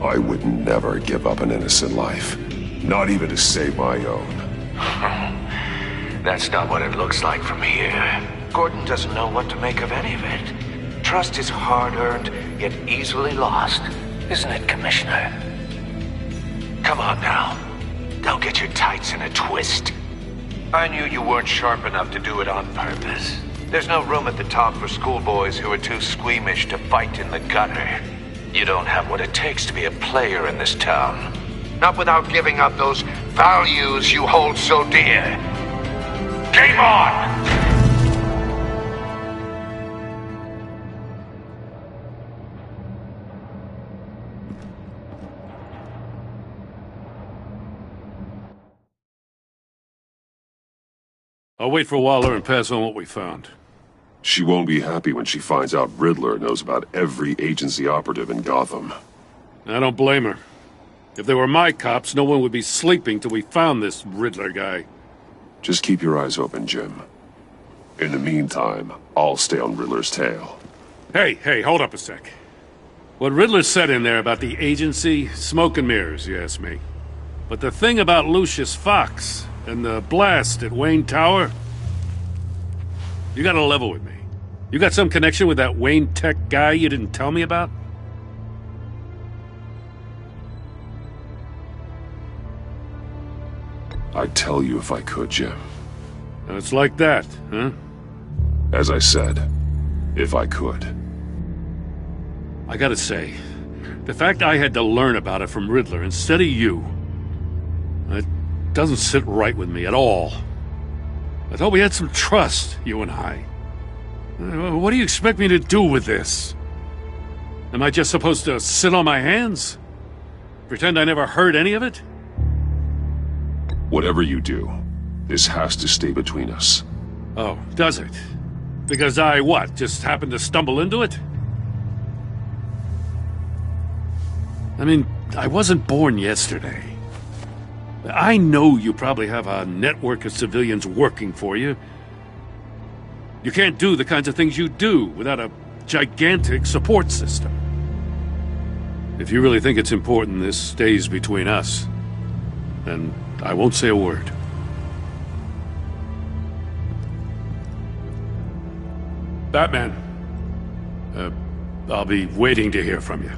I would never give up an innocent life. Not even to save my own. That's not what it looks like from here. Gordon doesn't know what to make of any of it. Trust is hard-earned, yet easily lost. Isn't it, Commissioner? Come on now. Don't get your tights in a twist. I knew you weren't sharp enough to do it on purpose. There's no room at the top for schoolboys who are too squeamish to fight in the gutter. You don't have what it takes to be a player in this town. Not without giving up those values you hold so dear. Game on! I'll wait for Waller and pass on what we found. She won't be happy when she finds out Riddler knows about every agency operative in Gotham. I don't blame her. If they were my cops, no one would be sleeping till we found this Riddler guy. Just keep your eyes open, Jim. In the meantime, I'll stay on Riddler's tail. Hey, hold up a sec. What Riddler said in there about the agency, smoke and mirrors, you ask me. But the thing about Lucius Fox and the blast at Wayne Tower, you gotta level with me. You got some connection with that Wayne Tech guy you didn't tell me about? I'd tell you if I could, Jim. It's like that, huh? As I said, if I could. I gotta say, the fact I had to learn about it from Riddler instead of you, it doesn't sit right with me at all. I thought we had some trust, you and I. What do you expect me to do with this? Am I just supposed to sit on my hands? Pretend I never heard any of it? Whatever you do, this has to stay between us. Oh, does it? Because I, what, just happened to stumble into it? I mean, I wasn't born yesterday. I know you probably have a network of civilians working for you. You can't do the kinds of things you do without a gigantic support system. If you really think it's important this stays between us, then I won't say a word. Batman, I'll be waiting to hear from you.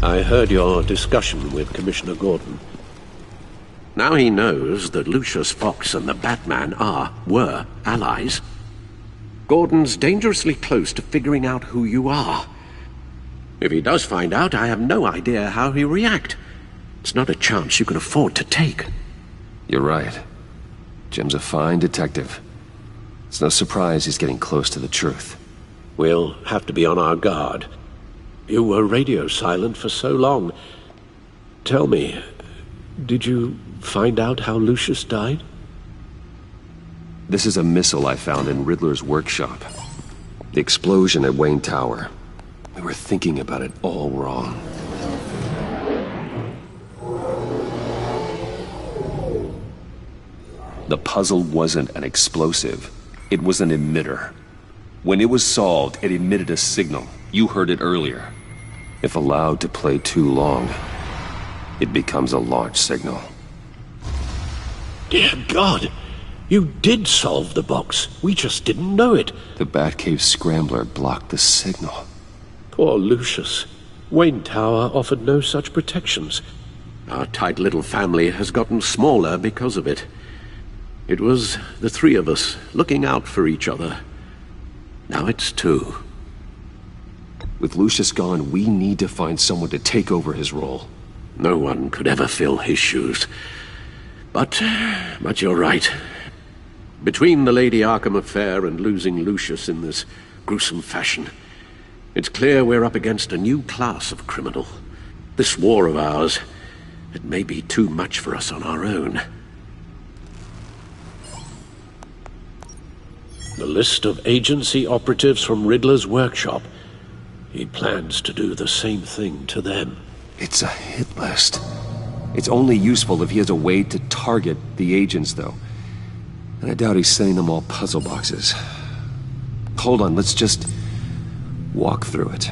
I heard your discussion with Commissioner Gordon. Now he knows that Lucius Fox and the Batman were allies. Gordon's dangerously close to figuring out who you are. If he does find out, I have no idea how he'll react. It's not a chance you can afford to take. You're right. Jim's a fine detective. It's no surprise he's getting close to the truth. We'll have to be on our guard. You were radio silent for so long. Tell me, did you find out how Lucius died? This is a missile I found in Riddler's workshop. The explosion at Wayne Tower. We were thinking about it all wrong. The puzzle wasn't an explosive. It was an emitter. When it was solved, it emitted a signal. You heard it earlier. If allowed to play too long, it becomes a launch signal. Dear God! You did solve the box. We just didn't know it. The Batcave scrambler blocked the signal. Poor Lucius. Wayne Tower offered no such protections. Our tight little family has gotten smaller because of it. It was the three of us looking out for each other. Now it's two. With Lucius gone, we need to find someone to take over his role. No one could ever fill his shoes. But you're right. Between the Lady Arkham affair and losing Lucius in this gruesome fashion, it's clear we're up against a new class of criminal. This war of ours, it may be too much for us on our own. The list of agency operatives from Riddler's workshop. He plans to do the same thing to them. It's a hit list. It's only useful if he has a way to target the agents, though. And I doubt he's sending them all puzzle boxes. Hold on, let's just walk through it.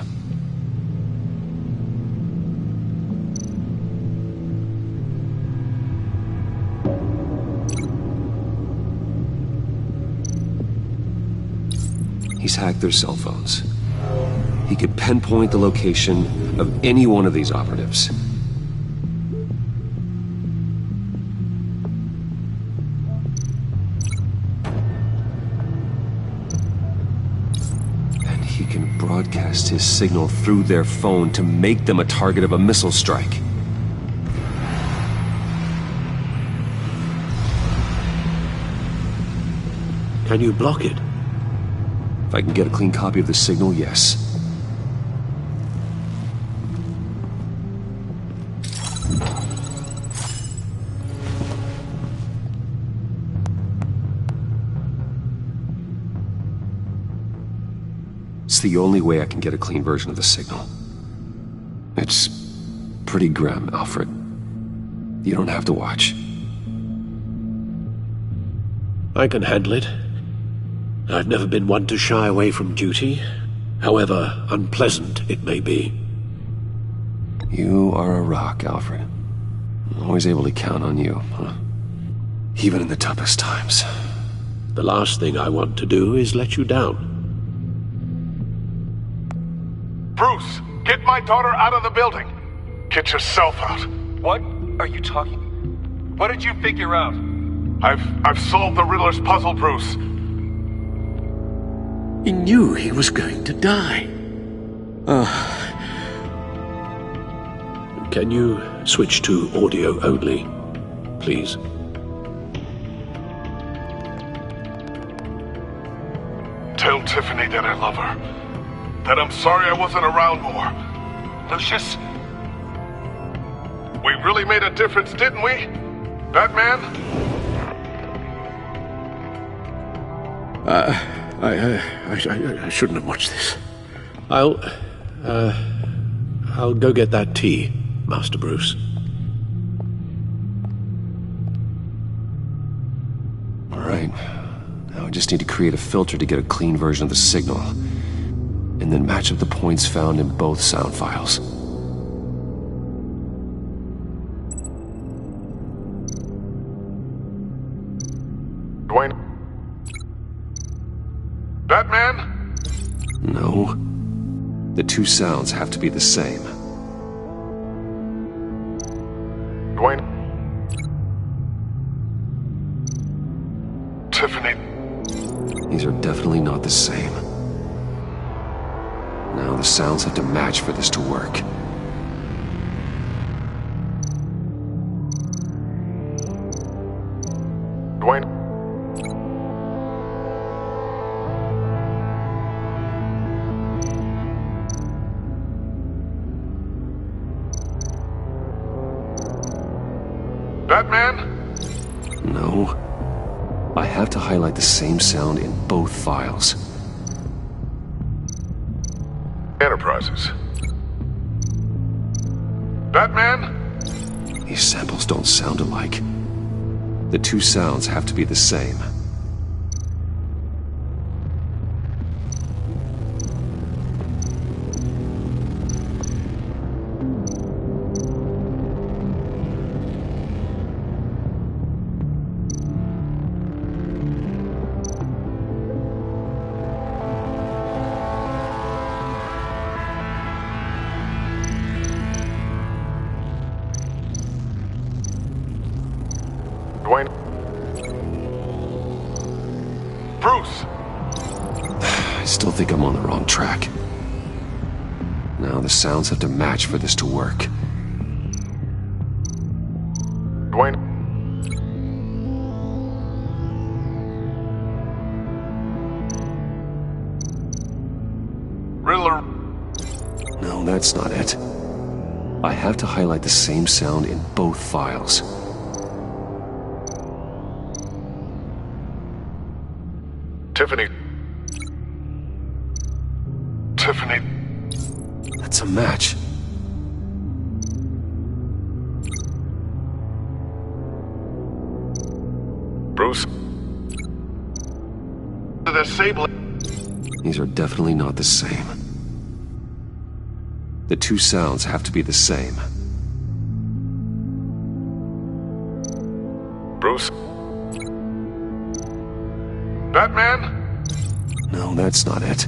He's hacked their cell phones. He could pinpoint the location of any one of these operatives. And he can broadcast his signal through their phone to make them a target of a missile strike. Can you block it? If I can get a clean copy of the signal, yes. It's the only way I can get a clean version of the signal. It's pretty grim, Alfred. You don't have to watch. I can handle it. I've never been one to shy away from duty, however unpleasant it may be. You are a rock, Alfred. I'm always able to count on you, huh? Even in the toughest times. The last thing I want to do is let you down. Bruce, get my daughter out of the building. Get yourself out. What are you talking? What did you figure out? I've solved the Riddler's puzzle, Bruce. He knew he was going to die. Can you switch to audio only, please? Tell Tiffany that I love her. That I'm sorry I wasn't around more. Lucius? We really made a difference, didn't we? Batman? I shouldn't have watched this. I'll go get that tea, Master Bruce. All right. Now I just need to create a filter to get a clean version of the signal, and then match up the points found in both sound files. Dwayne? Batman? No. The two sounds have to be the same. Dwayne? Tiffany? These are definitely not the same. Now the sounds have to match for this to work. Dwayne? Batman? No. I have to highlight the same sound in both files. Enterprises. Batman? These samples don't sound alike. The two sounds have to be the same. Dwayne? Bruce! I still think I'm on the wrong track. Now the sounds have to match for this to work. Dwayne? Riddler? No, that's not it. I have to highlight the same sound in both files. Tiffany. Tiffany. That's a match. Bruce. Disable. These are definitely not the same. The two sounds have to be the same. Bruce. Batman? No, that's not it.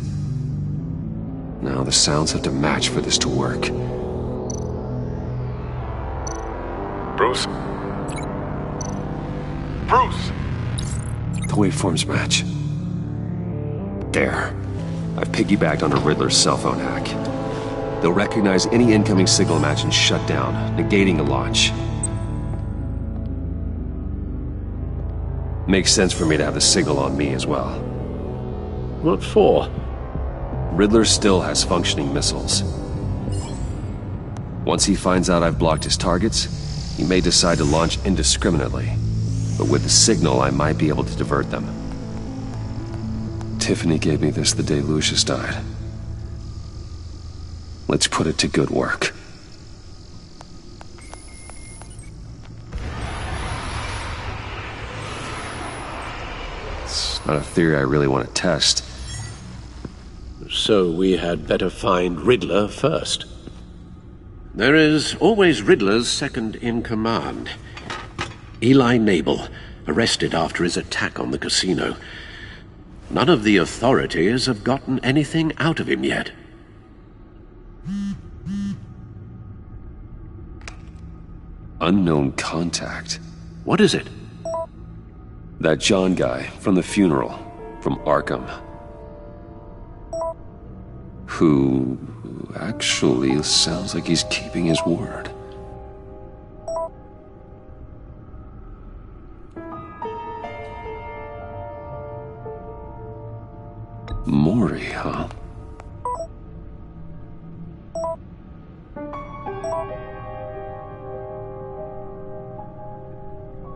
No, the sounds have to match for this to work. Bruce? Bruce! The waveforms match. There. I've piggybacked on a Riddler's cell phone hack. They'll recognize any incoming signal match and shut down, negating a launch. Makes sense for me to have the signal on me as well. What for? Riddler still has functioning missiles. Once he finds out I've blocked his targets, he may decide to launch indiscriminately. But with the signal, I might be able to divert them. Tiffany gave me this the day Lucius died. Let's put it to good work. It's not a theory I really want to test. So we had better find Riddler first. There is always Riddler's second-in-command. Eli Nabel, arrested after his attack on the casino. None of the authorities have gotten anything out of him yet. Unknown contact. What is it? That John guy from the funeral, from Arkham. Who actually sounds like he's keeping his word. Maury, huh?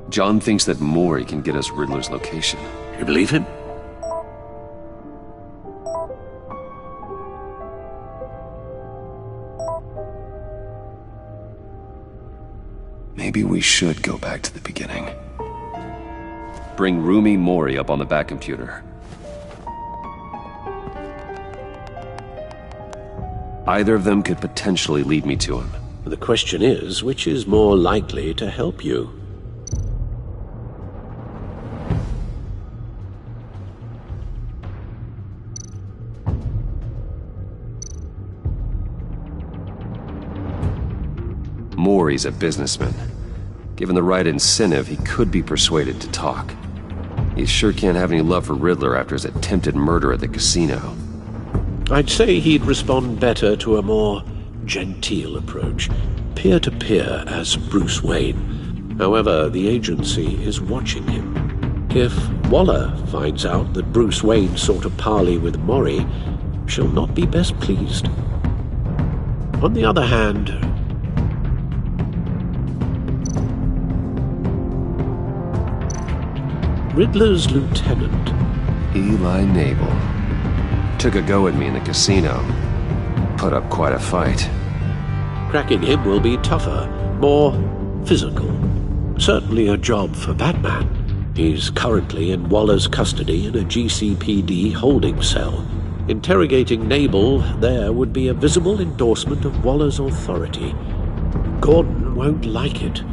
John thinks that Maury can get us Riddler's location. You believe him? Maybe we should go back to the beginning. Bring Rumi Mori up on the back computer. Either of them could potentially lead me to him. The question is, which is more likely to help you? Maury's a businessman. Given the right incentive, he could be persuaded to talk. He sure can't have any love for Riddler after his attempted murder at the casino. I'd say he'd respond better to a more genteel approach, peer-to-peer as Bruce Wayne. However, the agency is watching him. If Waller finds out that Bruce Wayne sought a parley with Mori, she'll not be best pleased. On the other hand, Riddler's lieutenant, Eli Nabel, took a go at me in the casino. Put up quite a fight. Cracking him will be tougher, more physical. Certainly a job for Batman. He's currently in Waller's custody in a GCPD holding cell. Interrogating Nabel there would be a visible endorsement of Waller's authority. Gordon won't like it.